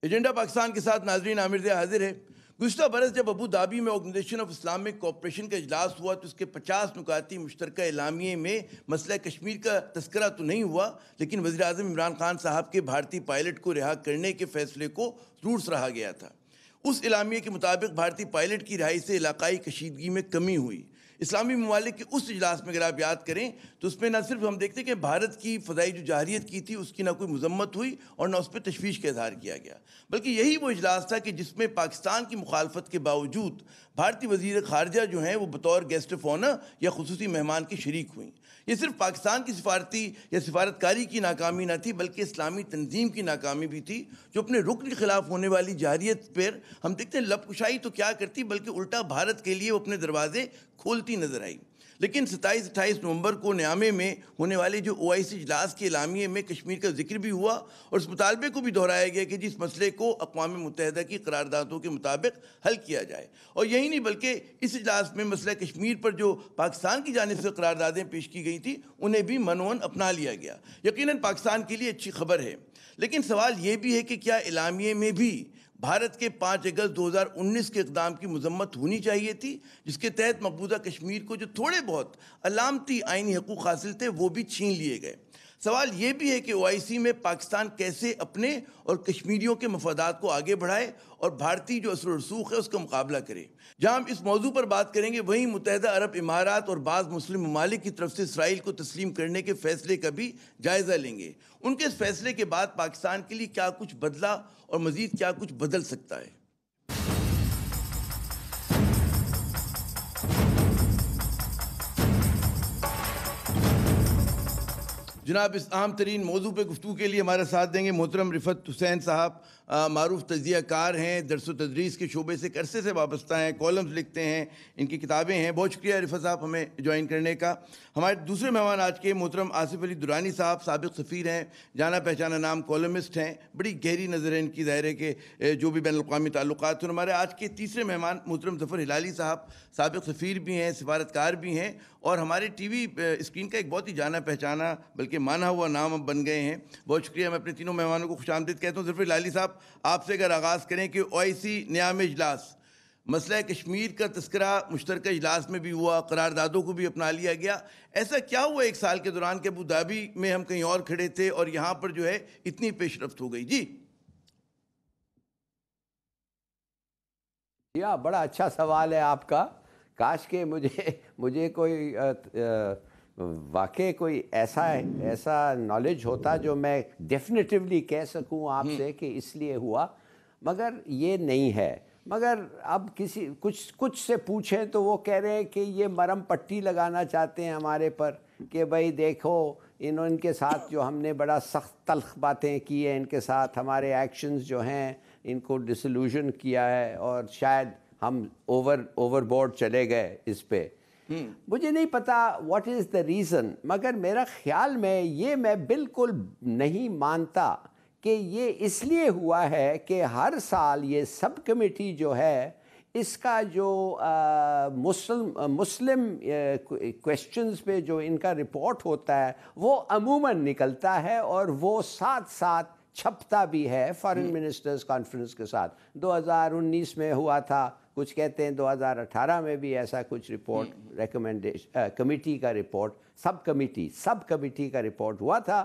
Agenda Pakistan کے ساتھ ناظرین عامر دیا حاضر ہے۔ گزشتہ برس جب ابو دھابی میں آرگنائزیشن آف اسلامک کوآپریشن کا اجلاس ہوا تو اس کے 50 نکاتی مشترکہ اعلامیے میں مسئلہ کشمیر کا تذکرہ تو نہیں ہوا، لیکن وزیر اعظم عمران خان صاحب کے بھارتی پائلٹ کو رہا کرنے کے فیصلے کو ضرور سراہا گیا تھا۔ اس اعلامیے کے مطابق بھارتی پائلٹ کی رہائی سے علاقائی کشیدگی میں کمی ہوئی۔ اسلامی ممالک کے اس اجلاس میں اگر آپ یاد کریں تو اس میں نہ صرف ہم دیکھتے ہیں کہ بھارت کی فضائی جو جارحیت کی تھی اس کی نہ کوئی مذمت ہوئی اور نہ اس پہ تشویش کا اظہار کیا گیا، بلکہ یہی وہ اجلاس تھا کہ جس میں پاکستان کی مخالفت کے باوجود بھارتی وزیر خارجہ جو ہیں وہ بطور گیسٹ آف آنر یا خصوصی مہمان کی شریک ہوئیں۔ یہ صرف پاکستان کی سفارتی یا سفارتکاری کی ناکامی نہ تھی بلکہ اسلامی تنظیم کی ناکامی بھی تھی، جو اپنے رکن کے خلاف ہونے والی جارحیت پر ہم دیکھتے ہیں لب کشائی تو کیا کرتی بلکہ الٹا بھارت کے لیے وہ اپنے دروازے کھولتی نظر آئی۔ لیکن 27-28 نومبر کو نیامے میں ہونے والے جو OIC اجلاس کے اعلامیے میں کشمیر کا ذکر بھی ہوا اور اس مطالبے کو بھی دہرایا گیا کہ جس مسئلے کو اقوام متحدہ کی قراردادوں کے مطابق حل کیا جائے، اور یہی نہیں بلکہ اس اجلاس میں مسئلہ کشمیر پر جو پاکستان کی جانب سے قراردادیں پیش کی گئی تھیں انہیں بھی منون اپنا لیا گیا۔ یقیناً پاکستان کے لیے اچھی خبر ہے، لیکن سوال یہ بھی ہے کہ کیا اعلامیے میں بھی بھارت کے 5 اگست 2019 کے اقدام کی مذمت ہونی چاہیے تھی، جس کے تحت مقبوضہ کشمیر کو جو تھوڑے بہت علامتی آئینی حقوق حاصل تھے وہ بھی چھین لیے گئے۔ سوال یہ بھی ہے کہ OIC میں پاکستان کیسے اپنے اور کشمیریوں کے مفادات کو آگے بڑھائے اور بھارتی جو اثر و رسوخ ہے اس کا مقابلہ کرے۔ جہاں ہم اس موضوع پر بات کریں گے وہیں متحدہ عرب امارات اور بعض مسلم ممالک کی طرف سے اسرائیل کو تسلیم کرنے کے فیصلے کا بھی جائزہ لیں گے۔ ان کے اس فیصلے کے بعد پاکستان کے لیے کیا کچھ بدلا اور مزید کیا کچھ بدل سکتا ہے۔ جناب اس اہم ترین موضوع پہ گفتگو کے لیے ہمارا ساتھ دیں گے محترم رفعت حسین صاحب، معروف تجزیہ کار ہیں، درس و تدریس کے شعبے سے عرصے سے وابستہ ہیں، کالمز لکھتے ہیں، ان کی کتابیں ہیں۔ بہت شکریہ رفعت صاحب ہمیں جوائن کرنے کا۔ ہمارے دوسرے مہمان آج کے محترم آصف علی درانی صاحب، سابق سفیر ہیں، جانا پہچانا نام، کالمسٹ ہیں، بڑی گہری نظر ہے ان کی، ظاہر ہے کہ جو بھی بین الاقوامی تعلقات ہیں۔ ہمارے آج کے تیسرے مہمان محترم ظفر ہلالی صاحب، سابق سفیر بھی ہیں، سفارتکار بھی ہیں، اور ہمارے ٹی وی اسکرین کا ایک بہت ہی جانا پہچانا بلکہ مانا ہوا نام اب بن گئے ہیں۔ بہت شکریہ، میں اپنے تینوں مہمانوں کو خوش آمدید کہتا ہوں۔ ظفر ہلالی صاحب، آپ سے اگر آغاز کریں کہ OIC نیامے اجلاس، مسئلہ کشمیر کا تذکرہ مشترکہ اجلاس میں بھی ہوا، قراردادوں کو بھی اپنا لیا گیا، ایسا کیا ہوا ایک سال کے دوران کہ ابو دھابی میں ہم کہیں اور کھڑے تھے اور یہاں پر جو ہے اتنی پیش رفت ہو گئی؟ جی یا بڑا اچھا سوال ہے آپ کا۔ کاش کہ مجھے کوئی واقع کوئی ایسا نالج ہوتا جو میں ڈیفینیٹیولی کہہ سکوں آپ سے کہ اس لیے ہوا، مگر یہ نہیں ہے۔ مگر اب کچھ سے پوچھیں تو وہ کہہ رہے ہیں کہ یہ مرم پٹی لگانا چاہتے ہیں ہمارے پر کہ بھائی دیکھو ان کے ساتھ جو ہم نے بڑا سخت تلخ باتیں کی ہیں، ان کے ساتھ ہمارے ایکشنز جو ہیں ان کو ڈسلوژن کیا ہے اور شاید ہم اوور بورڈ چلے گئے اس پہ۔ مجھے نہیں پتا واٹ از دا ریزن، مگر میرا خیال میں یہ میں بالکل نہیں مانتا کہ یہ اس لیے ہوا ہے کہ ہر سال یہ سب کمیٹی جو ہے اس کا جو مسلم کویسچنز پہ جو ان کا رپورٹ ہوتا ہے وہ عموماً نکلتا ہے اور وہ ساتھ ساتھ چھپتا بھی ہے فارن منسٹرز کانفرنس کے ساتھ۔ 2019 میں ہوا تھا، کچھ کہتے ہیں 2018 میں بھی ایسا کچھ رپورٹ ریکمنڈیشن کمیٹی کا رپورٹ سب کمیٹی کا رپورٹ ہوا تھا،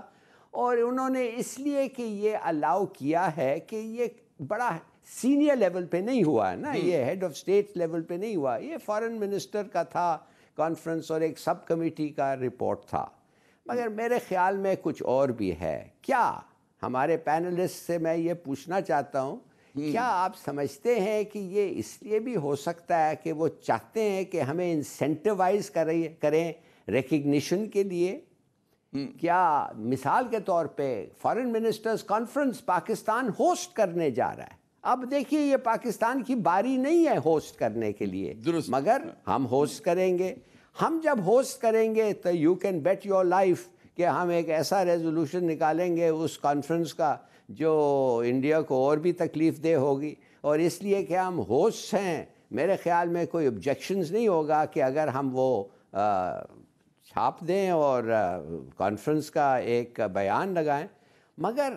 اور انہوں نے اس لیے کہ یہ الاؤ کیا ہے کہ یہ بڑا سینئر لیول پہ نہیں ہوا ہے نا، یہ ہیڈ آف اسٹیٹ لیول پہ نہیں ہوا، یہ فارن منسٹر کا تھا کانفرنس اور ایک سب کمیٹی کا رپورٹ تھا۔ مگر میرے خیال میں کچھ اور بھی ہے۔ کیا ہمارے پینلسٹ سے میں یہ پوچھنا چاہتا ہوں، کیا آپ سمجھتے ہیں کہ یہ اس لیے بھی ہو سکتا ہے کہ وہ چاہتے ہیں کہ ہمیں انسینٹیوائز کریں ریکگنیشن کے لیے؟ کیا مثال کے طور پہ foreign ministers conference Pakistan host کرنے جا رہا ہے، اب دیکھیے یہ پاکستان کی باری نہیں ہے ہوسٹ کرنے کے لیے، مگر ہم ہوسٹ کریں گے۔ ہم جب ہوسٹ کریں گے تو you can bet your life کہ ہم ایک ایسا ریزولوشن نکالیں گے اس کانفرنس کا جو انڈیا کو اور بھی تکلیف دہ ہوگی، اور اس لیے کہ ہم ہوسٹ ہیں میرے خیال میں کوئی آبجیکشنز نہیں ہوگا کہ اگر ہم وہ چھاپ دیں اور کانفرنس کا ایک بیان لگائیں۔ مگر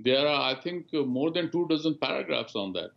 there are I think more than 24 paragraphs on that।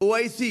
OIC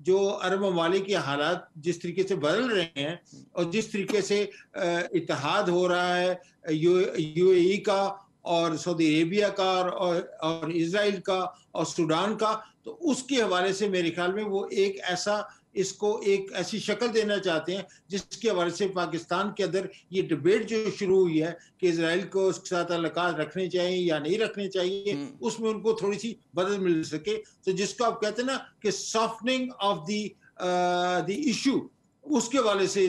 جو عرب ممالک کے حالات جس طریقے سے بدل رہے ہیں اور جس طریقے سے اتحاد ہو رہا ہے یو اے ای کا اور سعودی عربیہ کا اور اسرائیل کا اور سوڈان کا، تو اس کے حوالے سے میرے خیال میں وہ اس کو ایک ایسی شکل دینا چاہتے ہیں جس کے حوالے سے پاکستان کے اندر یہ ڈبیٹ جو شروع ہوئی ہے کہ اسرائیل کو اس کے ساتھ تعلقات رکھنے چاہیے یا نہیں رکھنے چاہیے، اس میں ان کو تھوڑی سی مدد مل سکے. تو جس کو آپ کہتے ہیں نا کہ سافٹنگ آف دی ایشو، اس کے حوالے سے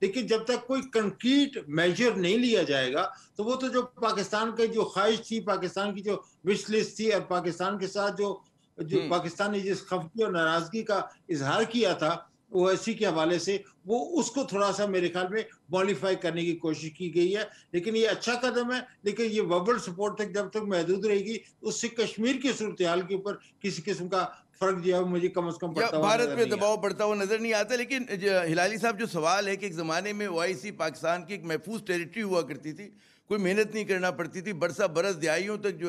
لیکن جب تک کوئی کنکریٹ میجر نہیں لیا جائے گا تو وہ تو جو پاکستان کی جو خواہش تھی، پاکستان کی جو وش لسٹ تھی، اور پاکستان کے ساتھ جو پاکستان نے جس خفگی اور ناراضگی کا اظہار کیا تھا او ایس سی کے حوالے سے، وہ اس کو تھوڑا سا میرے خیال میں ماڈیفائی کرنے کی کوشش کی گئی ہے. لیکن یہ اچھا قدم ہے، لیکن یہ وربل سپورٹ تک جب تک محدود رہے گی اس سے کشمیر کی صورتحال کے اوپر کسی قسم کا فرق جو ہے مجھے کم از کم پڑتا ہوا بھارت پہ دباؤ پڑتا ہوا نظر نہیں آتا. لیکن ہلالی صاحب جو سوال ہے کہ ایک زمانے میں او آئی سی پاکستان کی ایک محفوظ ٹیریٹری ہوا کرتی تھی، کوئی محنت نہیں کرنا پڑتی تھی، برسہ برس دہائیوں تک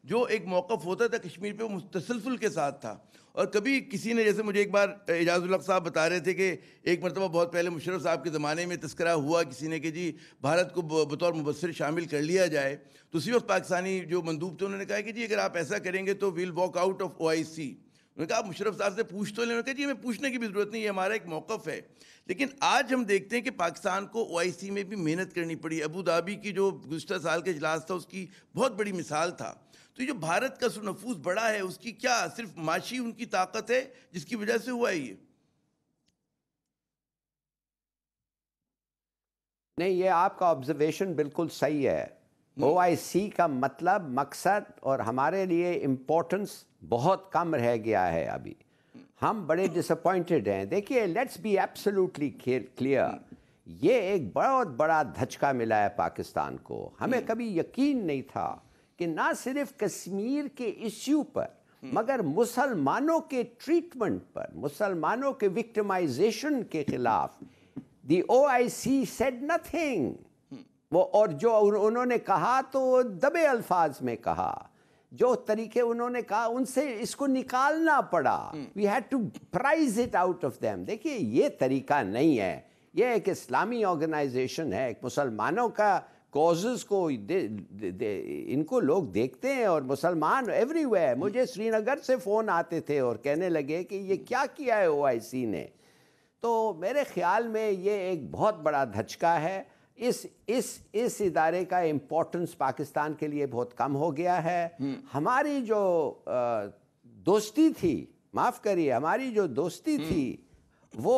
جو ایک موقف ہوتا تھا کشمیر پہ وہ تسلسل کے ساتھ تھا. اور کبھی کسی نے، جیسے مجھے ایک بار اعجاز الحق صاحب بتا رہے تھے کہ ایک مرتبہ بہت پہلے مشرف صاحب کے زمانے میں تذکرہ ہوا کسی نے کہ جی بھارت کو بطور مبصر شامل کر لیا جائے، تو اسی وقت پاکستانی جو مندوب تھے انہوں نے کہا کہ جی اگر آپ ایسا کریں گے تو ویل واک آؤٹ آف او آئی سی. انہوں نے کہا آپ مشرف صاحب سے پوچھ تو لیں. انہوں نے کہا جی ہمیں پوچھنے کی بھی ضرورت نہیں، یہ ہمارا ایک موقف ہے. لیکن آج ہم دیکھتے ہیں کہ پاکستان کو او آئی سی میں بھی محنت کرنی پڑی. ابو دھابی کی جو گزشتہ سال کے اجلاس تھا اس کی بہت بڑی مثال تھا. تو یہ جو بھارت کا نفوذ بڑا ہے اس کی کیا صرف معاشی ان کی طاقت ہے جس کی وجہ سے ہوا ہے یہ؟ نہیں، یہ آپ کا آبزرویشن بالکل صحیح ہے. او آئی سی کا مطلب، مقصد اور ہمارے لیے امپورٹنس بہت کم رہ گیا ہے. ابھی ہم بڑے ڈس اپوائنٹڈ ہیں. دیکھیے، لیٹس بی ایبسلیوٹلی کلیئر، یہ ایک بہت بڑا دھچکا ملا ہے پاکستان کو. ہمیں کبھی یقین نہیں تھا کہ نہ صرف کشمیر کے ایشو پر مگر مسلمانوں کے ٹریٹمنٹ پر، مسلمانوں کے وکٹمائزیشن کے خلاف دی او آئی سی سیڈ نتھنگ. وہ اور جو انہوں نے کہا تو دبے الفاظ میں کہا، جو طریقے انہوں نے کہا ان سے اس کو نکالنا پڑا. We had to prize it out of them. دیکھیے، یہ طریقہ نہیں ہے. یہ ایک اسلامی آرگنائزیشن ہے، ایک مسلمانوں کا کازز کو ان کو لوگ دیکھتے ہیں، اور مسلمان ایوری ویئر. مجھے سری نگر سے فون آتے تھے اور کہنے لگے کہ یہ کیا کیا ہے او آئی سی نے. تو میرے خیال میں یہ ایک بہت بڑا دھچکا ہے. اس ادارے کا امپورٹنس پاکستان کے لیے بہت کم ہو گیا ہے. ہماری جو دوستی تھی، معاف کریے، ہماری جو دوستی تھی وہ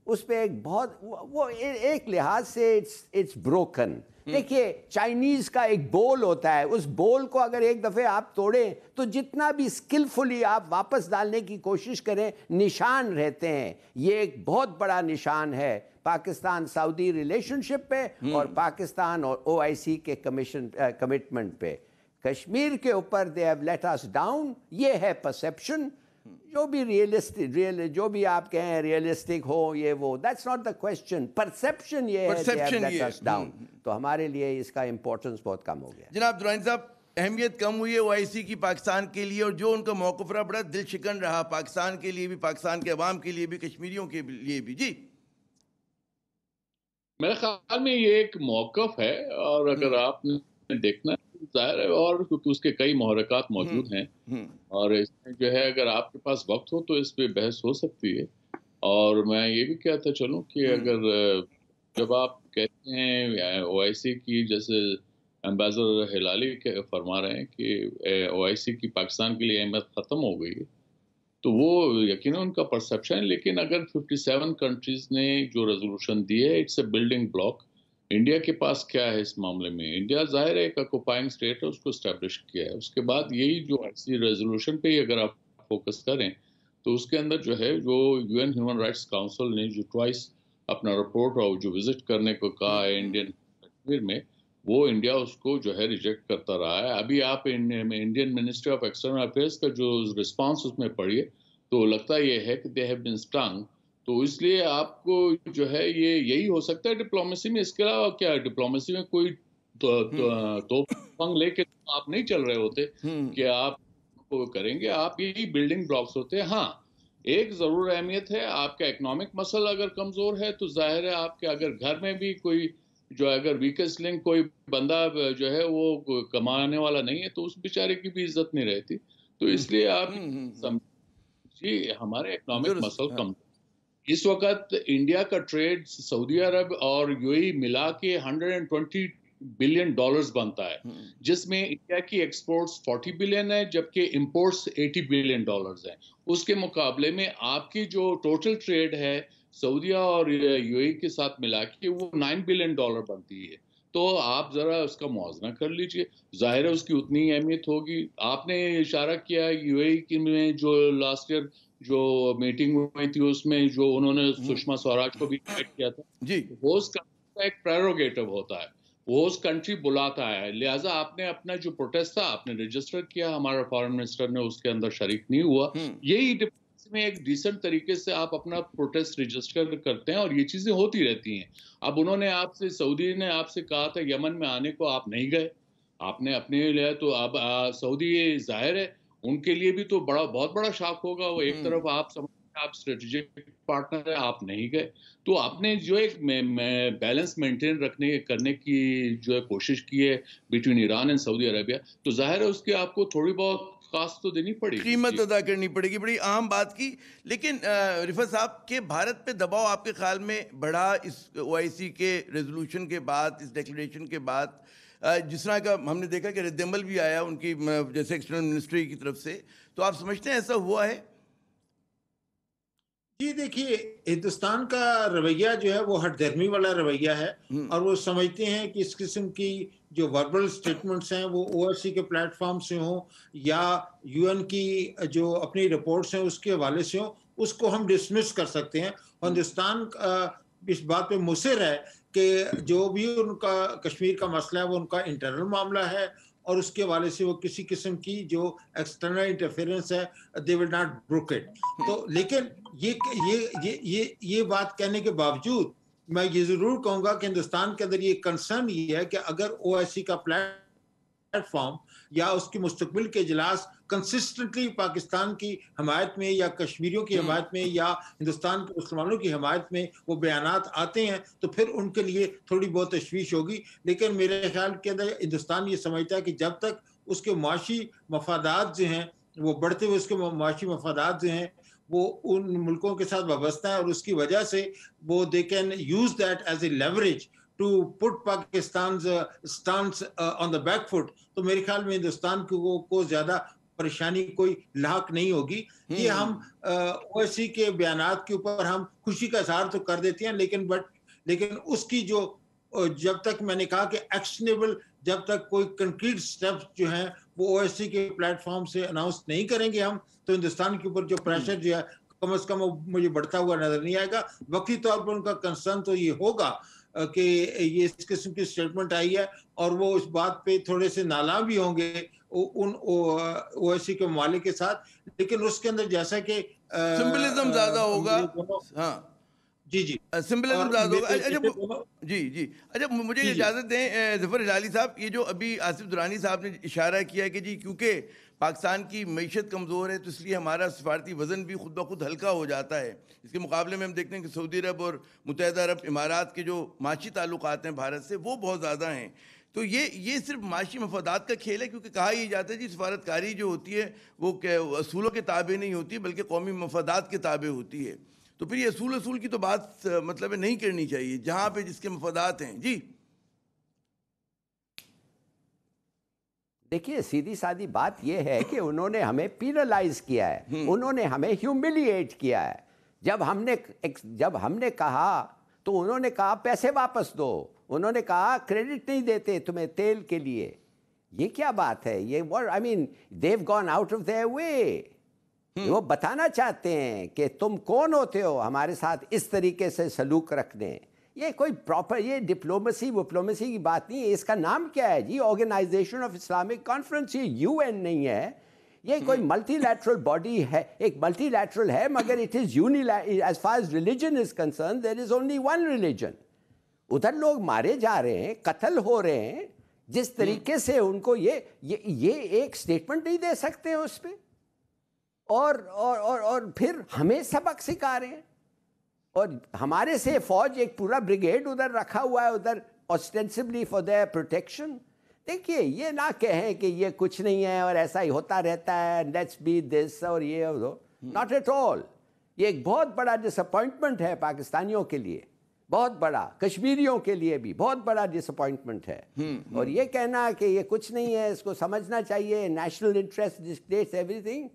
اس پہ ایک بہت وہ ایک لحاظ سے اٹس بروکن. دیکھیے، چائنیز کا ایک بول ہوتا ہے، اس بول کو اگر ایک دفعہ آپ توڑیں تو جتنا بھی اسکلفلی آپ واپس ڈالنے کی کوشش کریں نشان رہتے ہیں. یہ ایک بہت بڑا نشان ہے پاکستان سعودی ریلیشن شپ پہ اور پاکستان اور او آئی سی کے کمٹمنٹ پہ. کشمیر کے اوپر they have let us down. یہ ہے پرسیپشن. جو بھی جو بھی آپ کہیں ریئلسٹک ہو یہ وہ، that's not the question. Perception یہ ہے they have let us down. تو ہمارے لیے اس کا امپورٹنس بہت کم ہو گیا. جناب درانی صاحب، اہمیت کم ہوئی ہے او آئی سی کی پاکستان کے لیے، اور جو ان کا موقف رہا بڑا دل شکن رہا پاکستان کے لیے بھی، پاکستان کے عوام کے لیے بھی، کشمیریوں کے لیے بھی. جی میرے خیال میں یہ ایک موقف ہے، اور اگر آپ نے دیکھنا ظاہر ہے، اور کیونکہ اس کے کئی محرکات موجود ہیں، اور اس میں جو ہے اگر آپ کے پاس وقت ہو تو اس پہ بحث ہو سکتی ہے. اور میں یہ بھی کہتا چلوں کہ اگر جب آپ کہتے ہیں او آئی سی کی، جیسے امبیسڈر ہلالی فرما رہے ہیں کہ او آئی سی کی پاکستان کے لیے اہمیت ختم ہو گئی ہے، تو وہ یقیناً ان کا پرسیپشن ہے. لیکن اگر 57 کنٹریز نے جو ریزولوشن دی ہے، it's a building block. India کے پاس کیا ہے اس معاملے میں؟ انڈیا ظاہر ہے ایک آکوپائنگ اسٹیٹ ہے، اس کو اسٹیبلش کیا ہے. اس کے بعد یہی جو ایسی ریزولوشن پہ اگر آپ فوکس کریں تو اس کے اندر جو ہے جو U N human rights council نے جو ٹوائس اپنا رپورٹ اور جو وزٹ کرنے کو کہا ہے انڈین کشمیر میں، وہ انڈیا اس کو جو ہے ریجیکٹ کرتا رہا ہے. ابھی آپ Indian ministry of external affairs کا جو رسپانس اس میں پڑھیے تو لگتا یہ ہے کہ دے ہیو بین اسٹنگ. تو اس لیے آپ کو جو ہے یہی ہو سکتا ہے ڈپلومیسی میں. اس کے علاوہ کیا ہے ڈپلومیسی میں؟ کوئی تو پنگ لے کے آپ نہیں چل رہے ہوتے کہ آپ کو کریں گے. آپ یہی بلڈنگ بلاکس ہوتے ہیں. ہاں، ایک ضرور اہمیت ہے. آپ کا اکنامک مسل اگر کمزور ہے تو ظاہر ہے آپ کے اگر گھر میں بھی کوئی جو اگر ویکسٹ لنک کوئی بندہ جو ہے وہ کمانے والا نہیں ہے تو اس بیچارے کی بھی عزت نہیں رہتی. تو اس لیے آپ سمجھیے ہمارے اکنامک مسل کم. اس وقت انڈیا کا ٹریڈ سعودی عرب اور یو اے ای ملا کے $120 بلین بنتا ہے، جس میں انڈیا کی ایکسپورٹس 40 بلین ہے جبکہ امپورٹس 80 بلین ڈالرز ہیں. اس کے مقابلے میں آپ کی جو ٹوٹل ٹریڈ ہے سعودیہ اور یو اے ای کے ساتھ ملا کے وہ $9 بلین بنتی ہے. تو آپ ذرا اس کا موازنہ کر لیجئے، ظاہر ہے اس کی اتنی اہمیت ہوگی. آپ نے اشارہ کیا یو اے ای میں جو لاسٹ ایئر جو میٹنگ ہوئی تھی اس میں جو انہوں نے سشما سوراج کو بھی انوائٹ کیا تھا، ہوسٹ کنٹری کا ایک پریروگیٹو ہوتا ہے، ہوسٹ کنٹری بلاتا ہے. لہٰذا آپ نے اپنا جو پروٹیسٹ تھا آپ نے رجسٹر کیا، ہمارا فارن منسٹر نے اس کے اندر شریک نہیں ہوا. یہی ڈپلومیسی میں ایک ڈیسنٹ طریقے سے آپ اپنا پروٹیسٹ رجسٹر کرتے ہیں اور یہ چیزیں ہوتی رہتی ہیں. اب انہوں نے آپ سے سعودی نے آپ سے کہا تھا یمن میں آنے کو، آپ نہیں گئے، آپ نے اپنے لیا. تو اب سعودی ظاہر ہے ان کے لیے بھی تو بہت بڑا شاک ہوگا. وہ ایک طرف آپ سمجھتے آپ اسٹریٹجک پارٹنر ہیں، آپ نہیں گئے. تو آپ نے جو ایک بیلنس مینٹین کرنے کی جو ہے کوشش کی ہے بٹوین ایران اینڈ سعودی عربیہ، تو ظاہر ہے اس کی آپ کو تھوڑی بہت کاسٹ تو دینی پڑے گی، قیمت ادا کرنی پڑے گی. بڑی اہم بات کی. لیکن رفعت صاحب کے بھارت پہ دباؤ آپ کے خیال میں بڑھا اس او آئی سی کے ریزولوشن کے بعد، اس ڈیکلیریشن کے بعد، جس طرح کا ہم نے دیکھا کہ رد عمل بھی آیا ان کی جیسے ایکسٹرنل منسٹری کی طرف سے، تو آپ سمجھتے ہیں ایسا ہوا ہے؟ جی دیکھیے، ہندوستان کا رویہ جو ہے وہ ہٹ دھرمی والا رویہ ہے، اور وہ سمجھتے ہیں کہ اس قسم کی جو وربل سٹیٹمنٹس ہیں وہ او ایس سی کے پلیٹ فارم سے ہوں یا یو این کی جو اپنی رپورٹس ہیں اس کے حوالے سے ہوں، اس کو ہم ڈسمس کر سکتے ہیں. ہندوستان اس بات پہ مصر ہے کہ جو بھی ان کا کشمیر کا مسئلہ ہے وہ ان کا انٹرنل معاملہ ہے، اور اس کے حوالے سے وہ کسی قسم کی جو ایکسٹرنل انٹرفیئرنس ہے they will not brook it. تو لیکن یہ بات کہنے کے باوجود میں یہ ضرور کہوں گا کہ ہندوستان کے اندر یہ کنسرن یہ ہے کہ اگر او ایس سی کا پلیٹ فارم یا اس کی مستقبل کے اجلاس کنسسٹنٹلی پاکستان کی حمایت میں یا کشمیریوں کی حمایت میں یا ہندوستان کے مسلمانوں کی حمایت میں وہ بیانات آتے ہیں تو پھر ان کے لیے تھوڑی بہت تشویش ہوگی. لیکن میرے خیال کے اندر ہندوستان یہ سمجھتا ہے کہ جب تک اس کے معاشی مفادات جو ہیں وہ بڑھتے ہوئے اس کے معاشی مفادات جو ہیں وہ ان ملکوں کے ساتھ وابستہ ہیں، اور اس کی وجہ سے وہ they can use that as a leverage to put Pakistan's stance on the back foot. تو میرے خیال میں ہندوستان کو زیادہ پریشانی کوئی لاحق نہیں ہوگی. یہ ہم او ایس سی کے بیانات کے اوپر ہم خوشی کا اظہار تو کر دیتے ہیں، لیکن اس کی جو جب تک میں نے کہا کہ ایکشنیبل، جب تک کوئی کنکریٹ سٹیپس جو ہیں وہ او ایس سی کے پلیٹ فارم سے اناؤنس نہیں کریں گے ہم، تو ہندوستان کے اوپر جو پریشر جو ہے کم از کم مجھے بڑھتا ہوا نظر نہیں آئے گا. وقتی طور پر ان کا کنسرن تو یہ ہوگا کہ یہ اس قسم کی سٹیٹمنٹ آئی ہے، اور وہ اس بات پہ تھوڑے سے نالاں بھی ہوں گے ان او ایس سی کے ممالک کے ساتھ. لیکن اس کے اندر جیسا کہ سمبلزم زیادہ ہوگا. ہاں جی سمبلزم زیادہ ہوگا. جی اچھا مجھے اجازت دیں ظفر ہلالی صاحب، یہ جو ابھی آصف درانی صاحب نے اشارہ کیا کہ جی کیونکہ پاکستان کی معیشت کمزور ہے تو اس لیے ہمارا سفارتی وزن بھی خود بخود ہلکا ہو جاتا ہے. اس کے مقابلے میں ہم دیکھتے ہیں کہ سعودی عرب اور متحدہ عرب امارات کے جو معاشی تعلقات ہیں بھارت سے وہ بہت زیادہ ہیں. تو یہ صرف معاشی مفادات کا کھیل ہے، کیونکہ کہا یہ جاتا ہے جی سفارتکاری جو ہوتی ہے وہ اصولوں کے تابع نہیں ہوتی بلکہ قومی مفادات کے تابع ہوتی ہے. تو پھر یہ اصول کی تو بات مطلب نہیں کرنی چاہیے جہاں پہ جس کے مفادات ہیں. جی دیکھیے، سیدھی سادی بات یہ ہے کہ انہوں نے ہمیں پینلائز کیا ہے، انہوں نے ہمیں ہیوملیٹ کیا ہے. جب ہم نے کہا تو انہوں نے کہا پیسے واپس دو، انہوں نے کہا کریڈٹ نہیں دیتے تمہیں تیل کے لیے. یہ کیا بات ہے؟ یہ آئی مین they've gone out of their way. وہ بتانا چاہتے ہیں کہ تم کون ہوتے ہو ہمارے ساتھ اس طریقے سے سلوک رکھنے. یہ کوئی پراپر یہ ڈپلومیسی کی بات نہیں ہے. اس کا نام کیا ہے جی؟ Organisation of Islamic conference. یہ یو این نہیں ہے، یہ کوئی ملٹی لیٹرل باڈی ہے. ایک ملٹی لیٹرل ہے مگر it is as far as religion is concern there is only one religion. ادھر لوگ مارے جا رہے ہیں، قتل ہو رہے ہیں. جس طریقے سے ان کو یہ ایک سٹیٹمنٹ نہیں دے سکتے اس پہ. اور پھر ہمیں سبق سکھا رہے ہیں. اور ہمارے سے فوج ایک پورا بریگیڈ ادھر رکھا ہوا ہے ادھر ostensibly for their protection. دیکھیے یہ نہ کہیں کہ یہ کچھ نہیں ہے اور ایسا ہی ہوتا رہتا ہے, لیٹس بی دس اور یہ اور وہ. Not at all. یہ ایک بہت بڑا ڈس اپوائنٹمنٹ ہے پاکستانیوں کے لیے, بہت بڑا, کشمیریوں کے لیے بھی بہت بڑا ڈس اپوائنٹمنٹ ہے. اور یہ کہنا کہ یہ کچھ نہیں ہے, اس کو سمجھنا چاہیے national interest dictates everything.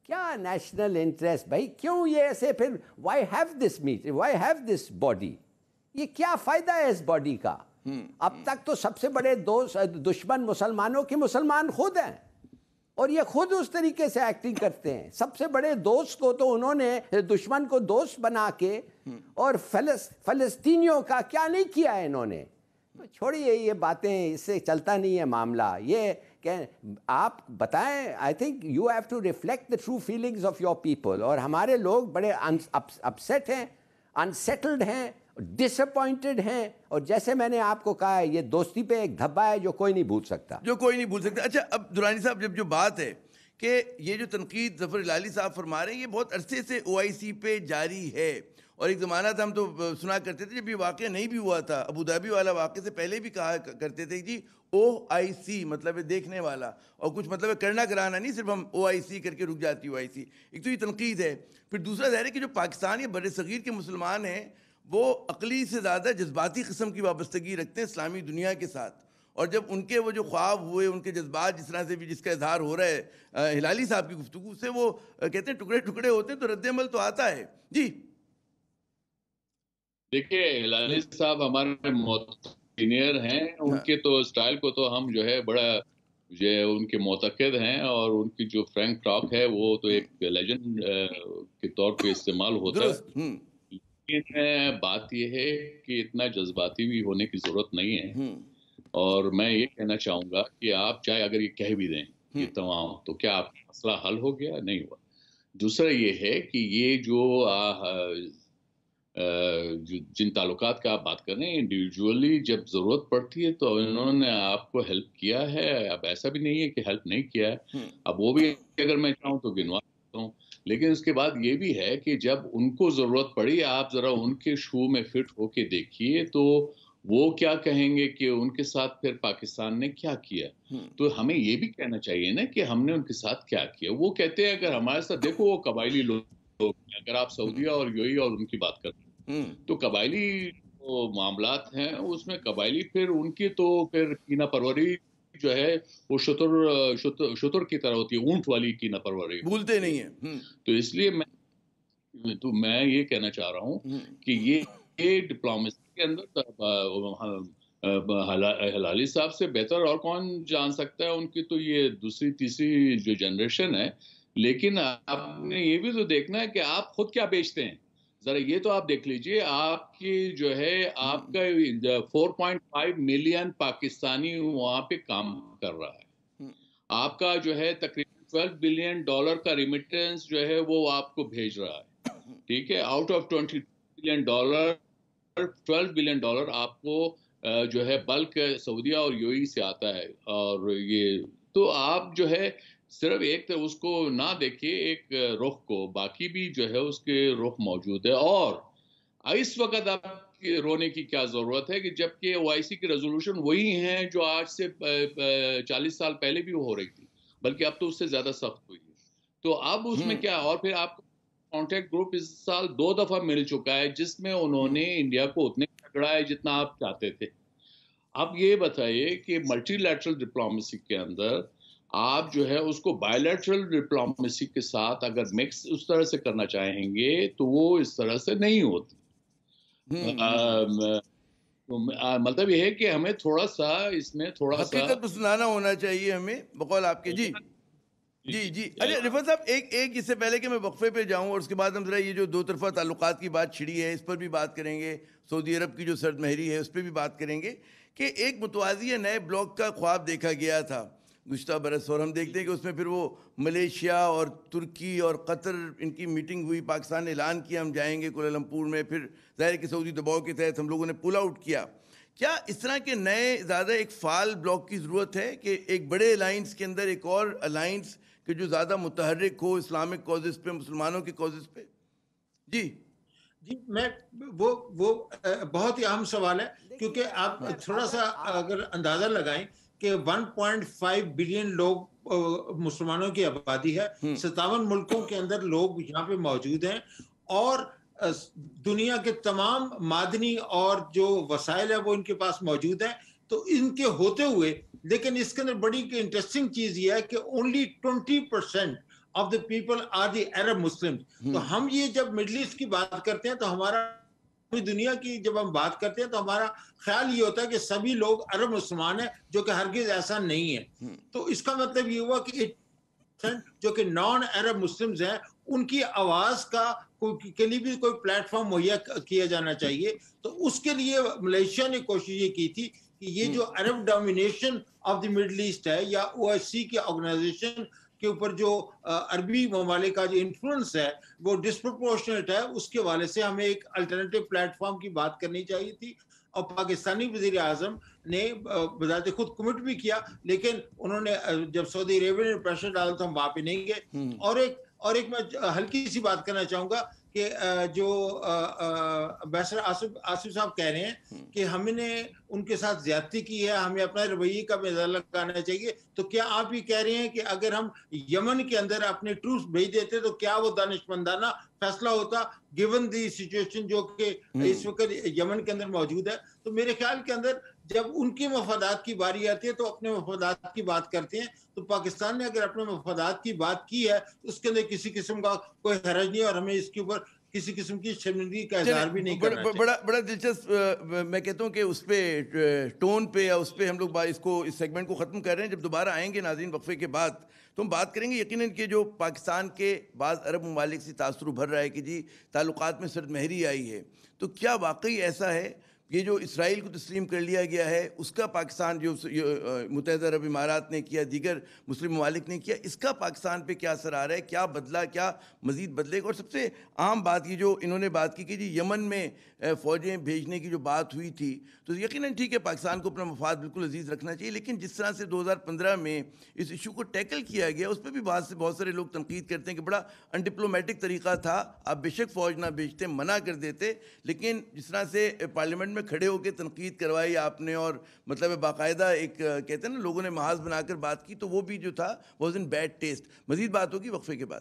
کیا نیشنل انٹرسٹ بھائی, کیوں یہ ایسے پھر why have this meet, why have this body, یہ کیا فائدہ ہے اس باڈی کا؟ اب تک تو سب سے بڑے دشمن مسلمانوں کے مسلمان خود ہیں, اور یہ خود اس طریقے سے ایکٹنگ کرتے ہیں. سب سے بڑے دوست کو تو انہوں نے دشمن کو دوست بنا کے, اور فلسطینیوں کا کیا نہیں کیا ہے انہوں نے. چھوڑیے یہ باتیں, اس سے چلتا نہیں ہے معاملہ. یہ کہ آپ بتائیں, I think you have to reflect the true feelings of your people. اور ہمارے لوگ بڑے اپسیٹ ہیں, انسیٹلڈ ہیں, ڈس اپوائنٹڈ ہیں, اور جیسے میں نے آپ کو کہا ہے یہ دوستی پہ ایک دھبا ہے جو کوئی نہیں بھول سکتا, جو کوئی نہیں بھول سکتا. اچھا اب درانی صاحب, جب جو بات ہے کہ یہ جو تنقید ظفر ہلالی صاحب فرما رہے ہیں یہ بہت عرصے سے OIC پہ جاری ہے, اور ایک زمانہ تھا ہم تو سنا کرتے تھے جب یہ واقعہ نہیں بھی ہوا تھا, ابوظہبی والا واقعے سے پہلے بھی کہا کرتے تھے جی OIC مطلب ہے دیکھنے والا, اور کچھ مطلب ہے کرنا کرانا نہیں, صرف ہم OIC کر کے رک جاتی OIC. ایک تو یہ تنقید ہے. پھر دوسرا ظاہر ہے کہ جو پاکستان یا بر صغیر کے مسلمان ہیں وہ عقلی سے زیادہ جذباتی قسم کی وابستگی رکھتے ہیں اسلامی دنیا کے ساتھ, اور جب ان کے وہ جو خواب ہوئے, ان کے جذبات جس طرح سے بھی جس کا اظہار ہو رہا ہے ہلالی صاحب کی گفتگو سے, وہ کہتے ہیں ٹکڑے ٹکڑے ہوتے ہیں تو رد عمل تو آتا ہے. جی دیکھیے ہلالی صاحب ہمارے سینئر ہیں, ان کے تو سٹائل کو تو ہم جو ہے بڑا ان کے معتقد ہیں, اور ان کی جو فرینک ٹاک ہے وہ تو ایک لیجنڈ کے طور پہ استعمال ہوتا ہے. لیکن بات یہ ہے کہ اتنا جذباتی بھی ہونے کی ضرورت نہیں ہے, اور میں یہ کہنا چاہوں گا کہ آپ چاہے اگر یہ کہہ بھی دیں یہ تمام, تو کیا آپ کا مسئلہ حل ہو گیا؟ نہیں ہوا. دوسرا یہ ہے کہ یہ جو جن تعلقات کا آپ بات کر رہے ہیں انڈیویجولی جب ضرورت پڑتی ہے تو انہوں نے آپ کو ہیلپ کیا ہے. اب ایسا بھی نہیں ہے کہ ہیلپ نہیں کیا ہے, اب وہ بھی اگر میں چاہوں تو گنوا سکتا ہوں. لیکن اس کے بعد یہ بھی ہے کہ جب ان کو ضرورت پڑی, آپ ذرا ان کے شو میں فٹ ہو کے دیکھیے تو وہ کیا کہیں گے کہ ان کے ساتھ پھر پاکستان نے کیا کیا. تو ہمیں یہ بھی کہنا چاہیے نا کہ ہم نے ان کے ساتھ کیا کیا. وہ کہتے ہیں اگر ہمارے ساتھ, دیکھو وہ قبائلی لوگ, اگر آپ سعودیہ اور UAE اور ان کی بات کرتے ہیں تو قبائلی معاملات ہیں, اس میں قبائلی پھر ان کی تو پھر کینہ پروری جو ہے وہ شتر کی طرح ہوتی ہے, اونٹ والی کینہ پروری بھولتے نہیں ہیں. تو اس لیے میں یہ کہنا چاہ رہا ہوں کہ یہ ڈپلومیسی کے اندر ہلالی صاحب سے بہتر اور کون جان سکتا ہے. ان کی تو یہ دوسری تیسری جو جنریشن ہے, لیکن آپ نے یہ بھی تو دیکھنا ہے کہ آپ خود کیا بیچتے ہیں. ذرا یہ تو آپ دیکھ لیجئے, آپ کی جو ہے آپ کا 4.5 ملین پاکستانی وہاں پہ کام کر رہا ہے, آپ کا جو ہے تقریباً $12 بلین کا ریمیٹنس جو ہے وہ آپ کو بھیج رہا ہے, ٹھیک ہے. آؤٹ آف $22 بلین $12 بلین آپ کو جو ہے بلک سعودیہ اور UAE سے آتا ہے. اور یہ تو آپ جو ہے صرف ایک اس کو نہ دیکھیے ایک رخ کو, باقی بھی جو ہے اس کے رخ موجود ہے. اور اس وقت آپ رونے کی کیا ضرورت ہے کہ جبکہ OIC کی ریزولوشن وہی ہیں جو آج سے 40 سال پہلے بھی ہو رہی تھی, بلکہ اب تو اس سے زیادہ سخت ہوئی ہے. تو اب اس میں کیا, اور پھر آپ کو کانٹیکٹ گروپ اس سال 2 دفعہ مل چکا ہے جس میں انہوں نے انڈیا کو اتنے جھگڑا ہے جتنا آپ چاہتے تھے. اب یہ بتائیے کہ ملٹی لیٹرل ڈپلومیسی کے اندر آپ جو ہے اس کو بائی لیٹرل ڈپلومیسی کے ساتھ اگر مکس اس طرح سے کرنا چاہیں گے تو وہ اس طرح سے نہیں ہوتی. مطلب یہ ہے کہ ہمیں تھوڑا سا اس میں تھوڑا سا حقیقت پسندانہ ہونا چاہیے ہمیں بقول آپ کے. جی جی ارے رفعت صاحب ایک اس سے پہلے کہ میں وقفے پہ جاؤں, اور اس کے بعد ہم ذرا یہ جو 2 طرفہ تعلقات کی بات چھڑی ہے اس پر بھی بات کریں گے, سعودی عرب کی جو سرد مہری ہے اس پہ بھی بات کریں گے, کہ ایک متوازی نئے بلاک کا خواب دیکھا گیا تھا گزشتہ برس, اور ہم دیکھتے ہیں کہ اس میں پھر وہ ملیشیا اور ترکی اور قطر ان کی میٹنگ ہوئی, پاکستان نے اعلان کیا ہم جائیں گے کوالالمپور میں, پھر ظاہر کہ سعودی دباؤ کے تحت ہم لوگوں نے پل آؤٹ کیا. کیا اس طرح کے نئے زیادہ ایک فعال بلاک کی ضرورت ہے کہ ایک بڑے الائنس کے اندر ایک اور الائنس کہ جو زیادہ متحرک ہو اسلامک کازز پہ، مسلمانوں کے کازز پہ؟ جی میں وہ بہت ہی اہم سوال ہے، کیونکہ آپ تھوڑا سا اگر اندازہ لگائیں کہ 1.5 بلین لوگ مسلمانوں کی آبادی ہے، 57 ملکوں کے اندر لوگ یہاں پہ موجود ہیں، اور دنیا کے تمام معدنی اور جو وسائل ہے وہ ان کے پاس موجود ہیں. تو ان کے ہوتے ہوئے لیکن اس کے اندر بڑی انٹرسٹنگ چیز یہ ہے کہ only 20% of the people are the Arab Muslims. تو ہم یہ جب مڈل ایسٹ کی بات کرتے ہیں تو ہمارا دنیا کی جب ہم بات کرتے ہیں تو ہمارا خیال یہ ہوتا ہے کہ سبھی لوگ عرب مسلمان ہیں، جو کہ ہرگز ایسا نہیں ہے. تو اس کا مطلب یہ ہوا کہ جو کہ نان عرب مسلمز ہیں ان کی آواز کے لیے بھی کوئی پلیٹ فارم مہیا کیا جانا چاہیے. تو اس کے لیے ملیشیا نے کوشش یہ کی تھی کہ یہ جو عرب domination of the Middle East ہے یا OIC کی آرگنائزیشن کے اوپر جو عربی ممالک کا جو انفلوئنس ہے وہ ڈسپروپورشنیٹ ہے، اس کے حوالے سے ہمیں ایک الٹرنیٹیو پلیٹ فارم کی بات کرنی چاہیے تھی. اور پاکستانی وزیر اعظم نے بذات خود کمٹ بھی کیا، لیکن انہوں نے جب سعودی عربیہ نے پریشر ڈالا تو ہم وہاں پہ نہیں گئے. اور ایک میں ہلکی سی بات کرنا چاہوں گا کہ جو امبیسڈر آصف صاحب کہہ رہے ہیں کہ ہم نے ان کے ساتھ زیادتی کی ہے، ہمیں اپنا رویے کا اندازہ لگانا چاہیے. تو کیا آپ یہ کہہ رہے ہیں کہ اگر ہم یمن کے اندر اپنے ٹروپس بھیج دیتے تو کیا وہ دانشمندانہ فیصلہ ہوتا گیون دی سچویشن جو کہ اس وقت یمن کے اندر موجود ہے؟ تو میرے خیال کے اندر جب ان کے مفادات کی باری آتی ہے تو اپنے مفادات کی بات کرتے ہیں. تو پاکستان نے اگر اپنے مفادات کی بات کی ہے اس کے اندر کسی قسم کا کوئی حرج نہیں، اور ہمیں اس کے اوپر کسی قسم کی شرمندگی کا اظہار بھی نہیں کرنا چاہیے. بڑا دلچسپ میں کہتا ہوں کہ اس پہ ٹون پہ یا اس پہ ہم لوگ اس سیگمنٹ کو ختم کر رہے ہیں. جب دوبارہ آئیں گے ناظرین وقفے کے بعد تو ہم بات کریں گے یقیناً کہ جو پاکستان کے بعض عرب ممالک سے تاثر ابھر رہا ہے کہ جی تعلقات میں سرد مہری آئی ہے، تو کیا واقعی ایسا ہے؟ یہ جو اسرائیل کو تسلیم کر لیا گیا ہے اس کا پاکستان جو متحدہ عرب امارات نے کیا، دیگر مسلم ممالک نے کیا، اس کا پاکستان پہ کیا اثر آ رہا ہے؟ کیا بدلا، کیا مزید بدلے گا؟ اور سب سے عام بات یہ جو انہوں نے بات کی کہ جی یمن میں فوجیں بھیجنے کی جو بات ہوئی تھی، تو یقیناً ٹھیک ہے پاکستان کو اپنا مفاد بالکل عزیز رکھنا چاہیے، لیکن جس طرح سے 2015 میں اس ایشو کو ٹیکل کیا گیا اس پہ بھی بہت سارے لوگ تنقید کرتے ہیں کہ بڑا انڈپلومیٹک طریقہ تھا. آپ بے شک فوج نہ بھیجتے، منع کر دیتے، لیکن جس طرح سے پارلیمنٹ میں کھڑے ہو کے تنقید کروائی آپ نے اور مطلب باقاعدہ ایک کہتے ہیں نا لوگوں نے محاذ بنا کر بات کی، تو وہ بھی جو تھا واز ان بیڈ ٹیسٹ. مزید بات ہوگی وقفے کے بعد.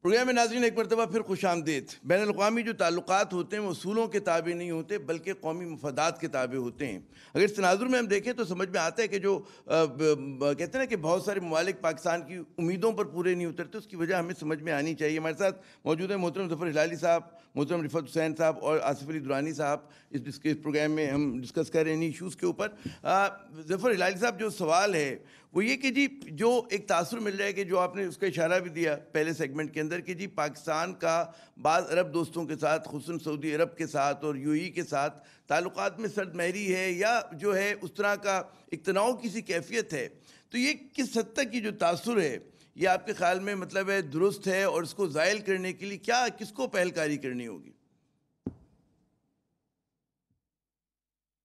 پروگرام میں ناظرین ایک مرتبہ پھر خوش آمدید. بین الاقوامی جو تعلقات ہوتے ہیں وہ اصولوں کے تابع نہیں ہوتے بلکہ قومی مفادات کے تابع ہوتے ہیں. اگر اس تناظر میں ہم دیکھیں تو سمجھ میں آتا ہے کہ جو کہتے ہیں نا کہ بہت سارے ممالک پاکستان کی امیدوں پر پورے نہیں اترتے، اس کی وجہ ہمیں سمجھ میں آنی چاہیے. ہمارے ساتھ موجود ہیں محترم ظفر ہلالی صاحب، محترم رفعت حسین صاحب اور آصف علی درانی صاحب. اس پروگرام میں ہم ڈسکس کر رہے ہیں ایشوز کے اوپر. ظفر ہلالی صاحب، جو سوال ہے وہ یہ کہ جی جو ایک تاثر مل رہا ہے کہ جو آپ نے اس کا اشارہ بھی دیا پہلے سیگمنٹ کے اندر کہ جی پاکستان کا بعض عرب دوستوں کے ساتھ خصوصاً سعودی عرب کے ساتھ اور UAE کے ساتھ تعلقات میں سرد مہری ہے یا جو ہے اس طرح کا ایک تناؤ کی سی کیفیت ہے، تو یہ کس حد تک یہ جو تاثر ہے یہ آپ کے خیال میں مطلب ہے درست ہے، اور اس کو زائل کرنے کے لیے کیا کس کو پہل کاری کرنی ہوگی؟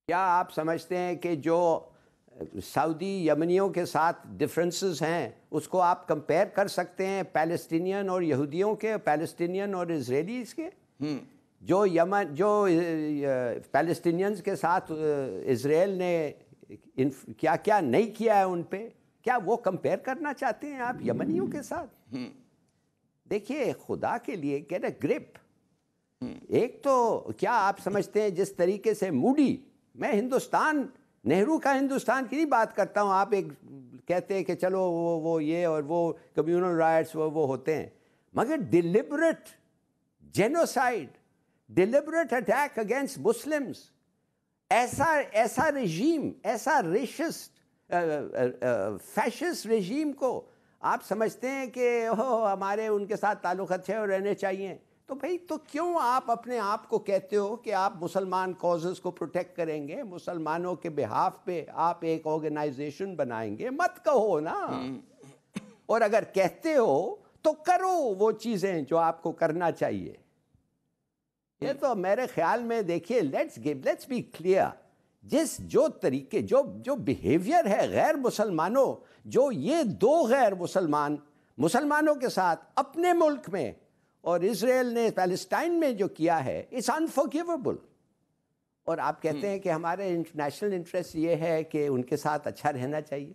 کیا آپ سمجھتے ہیں کہ جو سعودی یمنیوں کے ساتھ ڈفرینسز ہیں اس کو آپ کمپیئر کر سکتے ہیں پیلسٹینین اور یہودیوں کے، پیلسٹینین اور اسرائیلیز کے؟ جو پیلسٹینینز کے ساتھ اسرائیل نے کیا کیا نہیں کیا ہے ان پہ، کیا وہ کمپیئر کرنا چاہتے ہیں آپ یمنیوں کے ساتھ؟ دیکھیے خدا کے لیے گیٹ اے گرپ. ایک تو کیا آپ سمجھتے ہیں جس طریقے سے موڈی، میں نہرو کا ہندوستان کی نہیں بات کرتا ہوں، آپ ایک کہتے ہیں کہ چلو وہ یہ اور وہ کمیونل رائٹس وہ ہوتے ہیں، مگر deliberate genocide, deliberate attack against Muslims, ایسا رژیم، ایسا ریشسٹ فیشسٹ رژیم کو آپ سمجھتے ہیں کہ ہمارے ان کے ساتھ تعلق اچھے اور رہنے چاہیے، تو بھائی تو کیوں آپ اپنے آپ کو کہتے ہو کہ آپ مسلمان کازز کو پروٹیکٹ کریں گے، مسلمانوں کے بہاف پہ آپ ایک آرگنائزیشن بنائیں گے؟ مت کہو نا، اور اگر کہتے ہو تو کرو وہ چیزیں جو آپ کو کرنا چاہیے۔ یہ تو میرے خیال میں دیکھیے، لیٹس بی کلیئر، جو طریقے جو بیہیویئر ہے غیر مسلمانوں، جو یہ دو غیر مسلمانوں کے ساتھ اپنے ملک میں اور اسرائیل نے پیلسٹائن میں جو کیا ہے، اٹس انفارگیویبل۔ اور آپ کہتے ہیں کہ ہمارے نیشنل انٹرسٹ یہ ہے کہ ان کے ساتھ اچھا رہنا چاہیے۔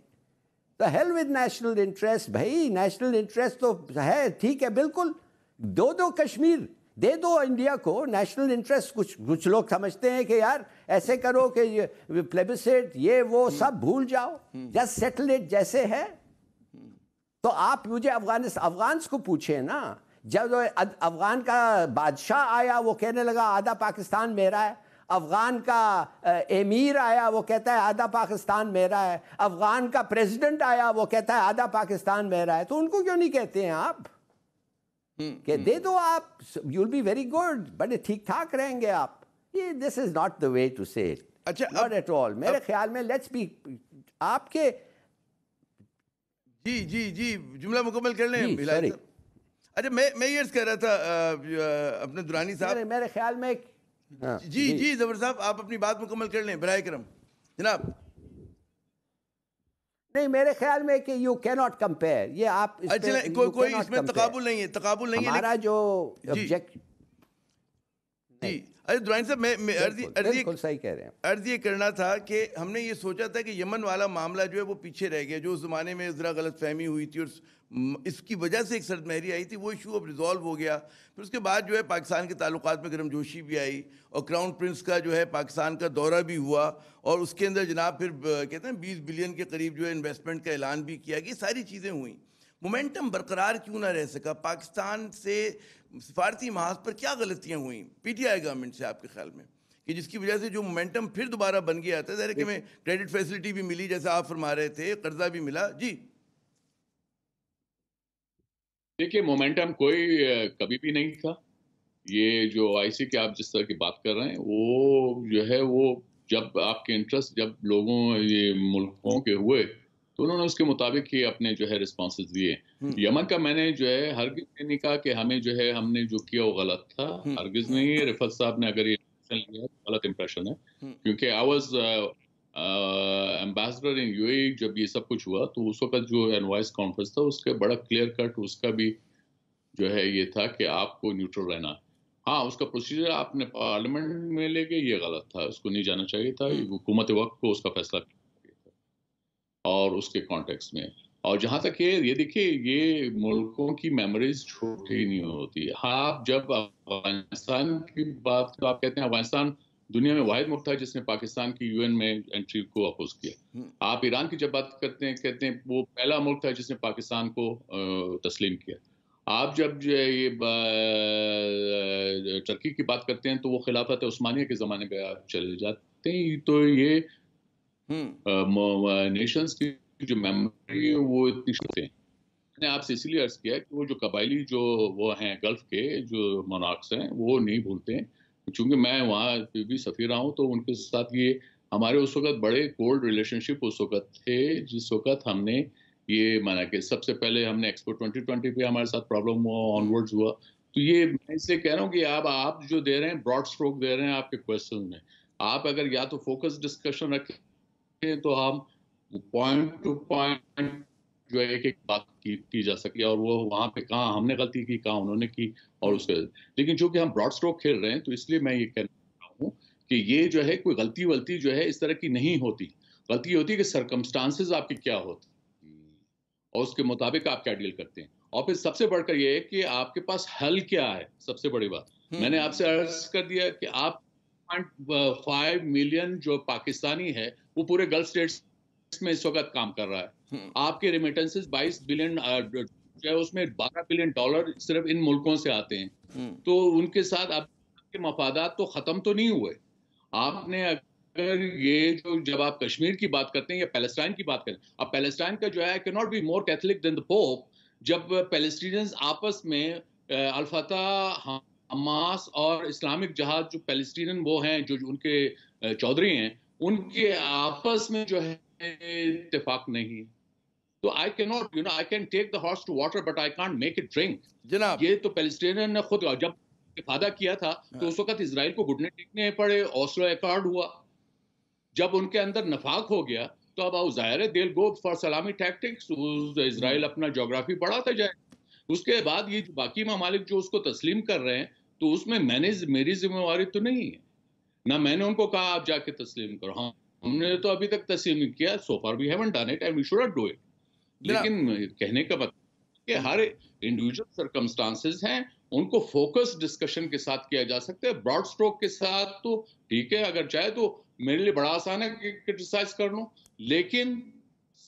تو ہیل ود نیشنل انٹرسٹ، بھائی نیشنل انٹرسٹ تو ہے، ٹھیک ہے، بالکل، دو کشمیر دے دو انڈیا کو، نیشنل انٹرسٹ۔ کچھ لوگ سمجھتے ہیں کہ یار ایسے کرو کہ پلیبسٹ یہ وہ سب بھول جاؤ، جسٹ سیٹل اٹ جیسے ہے۔ تو آپ مجھے افغانس کو پوچھیں نا، جب افغان کا بادشاہ آیا وہ کہنے لگا آدھا پاکستان میرا ہے، افغان کا امیر آیا وہ کہتا ہے آدھا پاکستان میرا ہے، افغان کا پریزیڈنٹ آیا وہ کہتا ہے آدھا پاکستان میرا ہے، تو ان کو کیوں نہیں کہتے ہیں آپ کہ دے دو آپ، you will be very good, بڑے ٹھیک ٹھاک رہیں گے آپ؟ یہ this is not the way to say it, اچھا ناٹ ایٹ آل۔ میرے خیال میں لیٹس بی آپ کے جی جملہ مکمل کر لیں بلال صاحب۔ اچھا میں یہ عرض کر رہا تھا اپنے دورانی صاحب، میرے خیال میں جی ظفر صاحب آپ اپنی بات مکمل کر لیں برائے کرم جناب۔ نہیں، میرے خیال میں کہ یو کی ناٹ کمپیئر، یہ آپ کوئی اس میں تقابل نہیں ہے، ہمارا جو آبجیکٹ۔ جی ارے دورانی صاحب میں بالکل صحیح کہہ رہے ہیں، عرض یہ کرنا تھا کہ ہم نے یہ سوچا تھا کہ یمن والا معاملہ جو ہے وہ پیچھے رہ گیا، جو اس زمانے میں ذرا غلط فہمی ہوئی تھی اور اس کی وجہ سے ایک سرد مہری آئی تھی، وہ ایشو اب ریزالو ہو گیا۔ پھر اس کے بعد جو ہے پاکستان کے تعلقات میں گرم جوشی بھی آئی، اور کراؤن پرنس کا جو ہے پاکستان کا دورہ بھی ہوا، اور اس کے اندر جناب پھر کہتے ہیں 20 بلین کے قریب جو ہے انویسٹمنٹ کا اعلان بھی کیا گیا۔ ساری چیزیں ہوئیں، مومنٹم برقرار کیوں نہ رہ سکا؟ پاکستان سے سفارتی محاذ پر کیا غلطیاں ہوئیں پی ٹی آئی گورنمنٹ سے آپ کے خیال میں، کہ جس کی وجہ سے جو مومنٹم پھر دوبارہ بن گیا تھا؟ ظاہر ہے کہ ہمیں کریڈٹ فیسلٹی بھی ملی جیسا آپ فرما رہے تھے، قرضہ بھی ملا۔ جی دیکھیے، مومنٹم کوئی کبھی بھی نہیں تھا۔ یہ جو آئی سی کے آپ جس طرح کی بات کر رہے ہیں، وہ جو ہے وہ جب آپ کے انٹرسٹ جب لوگوں یہ ملکوں کے ہوئے تو انہوں نے اس کے مطابق ہی اپنے جو ہے رسپانسز دیے۔ یمن کا میں نے جو ہے ہرگز نہیں کہا کہ ہمیں جو ہے ہم نے جو کیا وہ غلط تھا، ہرگز نہیں۔ رفعت صاحب نے اگر یہ لیا غلط امپریشن ہے، کیونکہ I was ambassador in U A جب یہ سب کچھ ہوا، تو اس وقت جو انوائس کانفرنس تھا اس کے بڑا کلیئر کٹ اس کا بھی جو ہے یہ تھا کہ آپ کو نیوٹرل رہنا ہے۔ ہاں، اس کا پروسیجر آپ نے پارلیمنٹ میں لے گئے، یہ غلط تھا، اس کو نہیں جانا چاہیے تھا، حکومت وقت کو اس کا فیصلہ کرنا چاہیے تھا اور اس کے کانٹیکس میں۔ اور جہاں تک یہ دیکھیے، یہ ملکوں کی میموریز چھوٹی نہیں ہوتی۔ ہاں، آپ جب افغانستان کی بات آپ کہتے ہیں، افغانستان دنیا میں واحد ملک تھا جس نے پاکستان کی یو این میں انٹری کو اپوز کیا۔ آپ ایران کی جب بات کرتے ہیں، کہتے ہیں وہ پہلا ملک تھا جس نے پاکستان کو تسلیم کیا۔ آپ جب جو ہے یہ ترکی کی بات کرتے ہیں تو وہ خلافت عثمانیہ کے زمانے پہ آپ چلے جاتے ہیں۔ تو یہ نیشنز کی جو میموری ہے وہ اتنی شکتے ہیں۔ میں نے آپ سے اسی لیے عرض کیا کہ وہ جو قبائلی جو وہ ہیں گلف کے جو مونارکس ہیں وہ نہیں بھولتے ہیں، چونکہ میں وہاں بھی سفیر رہا ہوں، تو ان کے ساتھ یہ ہمارے اس وقت بڑے کولڈ ریلیشن شپ اس وقت تھے جس وقت ہم نے یہ مانا کہ سب سے پہلے ہم نے ایکسپو 2020 پہ ہمارے ساتھ پرابلم ہوا، آن ورڈز ہوا۔ تو یہ میں اس لیے کہہ رہا ہوں کہ آپ جو دے رہے ہیں براڈ اسٹروک دے رہے ہیں آپ کے کوشچن میں۔ آپ اگر یا تو فوکس ڈسکشن رکھیں تو ہم پوائنٹ ٹو پوائنٹ جو ہے ایک بات کی جا سکے، اور وہ وہاں پہ کہاں ہم نے غلطی کی، کہاں انہوں نے کی، اور اس کے لیکن چونکہ ہم براڈ اسٹروک کھیل رہے ہیں تو اس لیے میں یہ کہنا ہوں کہ یہ جو ہے کوئی غلطی جو ہے اس طرح کی نہیں ہوتی۔ غلطی ہوتی ہے کہ سرکمسٹانسز آپ کی کیا ہوتی اور اس کے مطابق آپ کیا ڈیل کرتے ہیں، اور پھر سب سے بڑھ کر یہ ہے کہ آپ کے پاس حل کیا ہے۔ سب سے بڑی بات میں نے آپ سے عرض کر دیا کہ آپ 5 ملین جو پاکستانی ہے وہ پورے گلف اسٹیٹس میں اس وقت کام کر رہا ہے۔ آپ کے ریمیٹنسز 22 بلین جو ہے اس میں 12 بلین ڈالر صرف ان ملکوں سے آتے ہیں، تو ان کے ساتھ آپ کے مفادات تو ختم تو نہیں ہوئے۔ آپ نے اگر یہ جو جب آپ کشمیر کی بات کرتے ہیں یا پیلسٹائن کی بات کریں, اب پیلسٹائن کا جو ہے کی not be more Catholic than the Pope. جب پیلسٹینینز آپس میں الفتح, حماس اور اسلامک جہاد جو پیلسٹینین وہ ہیں جو ان کے چودھری ہیں, ان کے آپس میں جو ہے اتفاق نہیں, تو I cannot, I can take the horse to water but I can't make it drink. جناب یہ تو پیلسٹینین نے خود جب افادہ کیا تھا تو اس وقت اسرائیل کو گھٹنے ٹیکنے پڑے, اوسلو ایکارڈ ہوا. جب ان کے اندر نفاق ہو گیا تو اب ظاہر ہے they'll go for سلامی ٹیکٹکس, اسرائیل اپنا جغرافی بڑھاتا جائے. اس کے بعد یہ باقی ممالک جو اس کو تسلیم کر رہے ہیں تو اس میں میری ذمہ داری تو نہیں ہے, نہ میں نے ان کو کہا آپ جا کے تسلیم کرو, ہم نے تو ابھی تک تسلیم نہیں کیا. so far we haven't done it and we shouldn't do it. لیکن کہنے کا مطلب کہ ہر انڈیویجول سرکمسٹانسز ہیں, ان کو فوکس ڈسکشن کے ساتھ کیا جا سکتا ہے. براڈ سٹروک کے ساتھ تو ٹھیک ہے, اگر چاہے تو میرے لیے بڑا آسان ہے کہ کرٹیسائز کر لوں, لیکن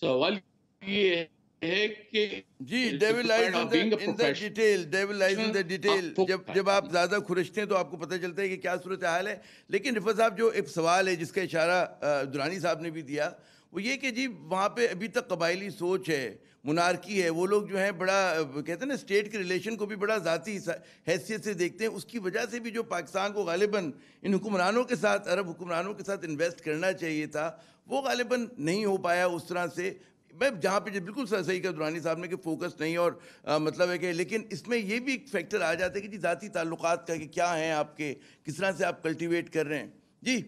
سوال یہ ہے کہ جی devil lies in the detail, devil lies in the detail. جب آپ زیادہ کھرچتے ہیں تو آپ کو پتہ چلتا ہے کہ کیا صورتحال ہے. لیکن رفعت صاحب جو ایک سوال ہے جس کا اشارہ درانی صاحب نے بھی دیا, وہ یہ کہ جی وہاں پہ ابھی تک قبائلی سوچ ہے, منارکی ہے, وہ لوگ جو ہیں بڑا کہتے ہیں نا اسٹیٹ کے ریلیشن کو بھی بڑا ذاتی حیثیت سے دیکھتے ہیں. اس کی وجہ سے بھی جو پاکستان کو غالباً ان حکمرانوں کے ساتھ, عرب حکمرانوں کے ساتھ انویسٹ کرنا چاہیے تھا, وہ غالباً نہیں ہو پایا اس طرح سے. میں جہاں پہ بالکل صحیح کہا درانی صاحب نے کہ فوکس نہیں, اور مطلب ہے کہ لیکن اس میں یہ بھی ایک فیکٹر آ جاتا ہے کہ جی ذاتی تعلقات کا کہ کیا ہیں آپ کے, کس طرح سے آپ کلٹیویٹ کر رہے ہیں. جی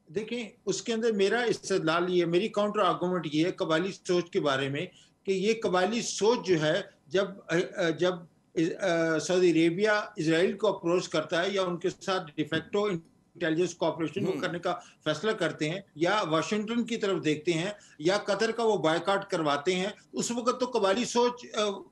دیکھیں اس کے اندر میرا استدلال یہ, میری کاؤنٹر آرگومنٹ یہ ہے قبائلی سوچ کے بارے میں کہ یہ قبائلی سوچ جو ہے جب سعودی عربیہ اسرائیل کو اپروچ کرتا ہے یا ان کے ساتھ ڈیفیکٹو انٹیلیجنس کوآپریشن کو کرنے کا فیصلہ کرتے ہیں یا واشنگٹن کی طرف دیکھتے ہیں یا قطر کا وہ بائیکاٹ کرواتے ہیں, اس وقت تو قبائلی سوچ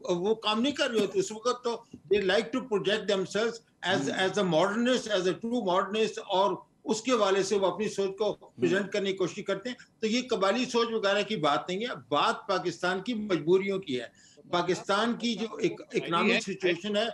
وہ کام نہیں کر رہی ہوتی. اس وقت تو they like to project themselves as a modernist, as a true modernist, اور اس کے والے سے وہ اپنی سوچ کو پریزنٹ کرنے کی کوشش کرتے ہیں. تو یہ قبائلی سوچ وغیرہ کی بات نہیں ہے, بات پاکستان کی مجبوریوں کی ہے. پاکستان کی جو اکنامک سچویشن ہے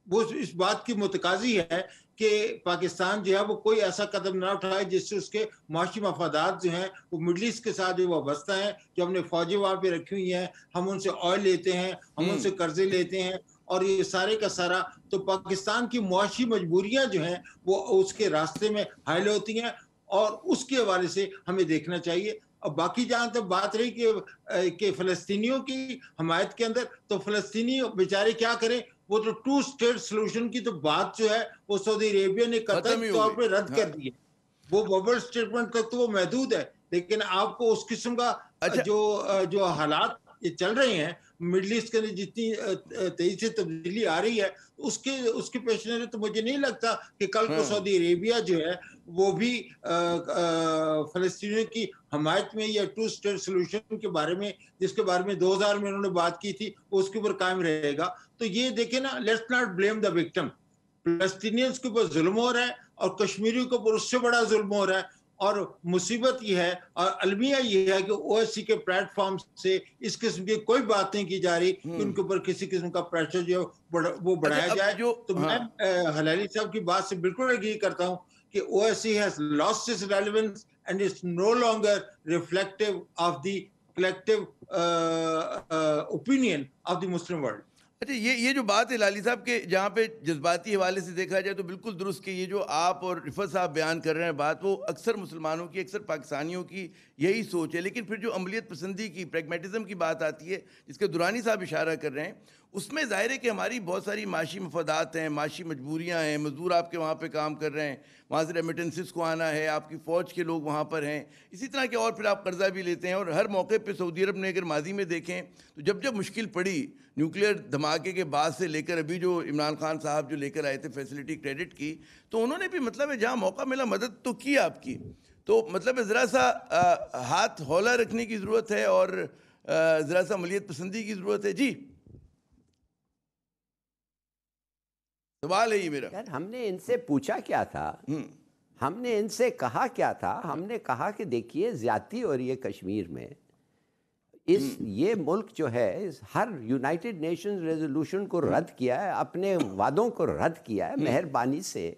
وہ اس بات کی متقاضی ہے کہ پاکستان جو ہے وہ کوئی ایسا قدم نہ اٹھائے جس سے اس کے معاشی مفادات جو ہیں وہ مڈل ایسٹ کے ساتھ جو وابستہ ہیں, جو ہم نے فوجیں وہاں پہ رکھی ہوئی ہیں, ہم ان سے آئل لیتے ہیں, ہم ان سے قرضے لیتے ہیں, اور یہ سارے کا سارا تو پاکستان کی معاشی مجبوریاں جو ہیں وہ اس کے راستے میں حائل ہوتی ہیں, اور اس کے حوالے سے ہمیں دیکھنا چاہیے. اور باقی جہاں تک بات رہی کہ فلسطینیوں کی حمایت کے اندر, تو فلسطینی بیچارے کیا کریں, وہ تو 2 اسٹیٹ سلوشن کی تو بات جو ہے وہ سعودی عربیہ نے قطعی طور پہ رد کر دی ہے. وہ ببل اسٹیٹمنٹ تک تو وہ محدود ہے, لیکن آپ کو اس قسم کا جو حالات یہ چل رہے ہیں مڈل ایسٹ کے اندر جتنی تیزی سے تبدیلی آ رہی ہے, اس کے پیش نظر تو مجھے نہیں لگتا کہ کل کو سعودی عربیہ جو ہے وہ بھی فلسطینیوں کی حمایت میں یا 2 اسٹیٹ سلوشن کے بارے میں, جس کے بارے میں 2000 میں انہوں نے بات کی تھی, اس کے اوپر قائم رہے گا. تو یہ دیکھیں نا, let's not blame the victim. Palestinians کے اوپر ظلم ہو رہا ہے اور کشمیریوں کے اوپر اس سے بڑا ظلم ہو رہا ہے, اور مصیبت یہ ہے اور المیہ یہ ہے کہ OSCE کے پلیٹ فارم سے اس قسم کی کوئی بات نہیں کی جا رہی کہ ان کے اوپر کسی قسم کا پریشر جو وہ بڑھایا جائے. تو میں حلالی صاحب کی بات سے بالکل ایگری کرتا ہوں کہ OSCE has lost its relevance and is no longer reflective of the collective opinion of the Muslim world. اچھا یہ جو بات ہے لالی صاحب کے جہاں پہ جذباتی حوالے سے دیکھا جائے تو بالکل درست کہ یہ جو آپ اور رفعت صاحب بیان کر رہے ہیں بات, وہ اکثر مسلمانوں کی, اکثر پاکستانیوں کی یہی سوچ ہے. لیکن پھر جو عملیت پسندی کی, پریگمیٹزم کی بات آتی ہے جس کے درانی صاحب اشارہ کر رہے ہیں, اس میں ظاہر ہے کہ ہماری بہت ساری معاشی مفادات ہیں, معاشی مجبوریاں ہیں, مزدور آپ کے وہاں پہ کام کر رہے ہیں, وہاں سے ریمیٹنسز کو آنا ہے, آپ کی فوج کے لوگ وہاں پر ہیں, اسی طرح کے, اور پھر آپ قرضہ بھی لیتے ہیں. اور ہر موقع پہ سعودی عرب نے اگر ماضی میں دیکھیں تو جب مشکل پڑی نیوکلیئر دھماکے کے بعد سے لے کر ابھی جو عمران خان صاحب جو لے کر آئے تھے فیسلٹی کریڈٹ کی, تو انہوں نے بھی مطلب ہے جہاں موقع ملا مدد تو کی آپ کی. تو مطلب ہے ذرا سا ہاتھ ہولا رکھنے کی ضرورت ہے اور ذرا سا عملیت پسندی کی ضرورت ہے. جی سوال ہے یہ میرا. ہم نے ان سے پوچھا کیا تھا, ہم نے ان سے کہا کیا تھا, ہم نے کہا کہ دیکھیے زیادتی ہو رہی ہے کشمیر میں, یہ ملک جو ہے ہر یونائٹڈ نیشنز ریزولوشن کو رد کیا ہے, اپنے وعدوں کو رد کیا ہے, مہربانی سے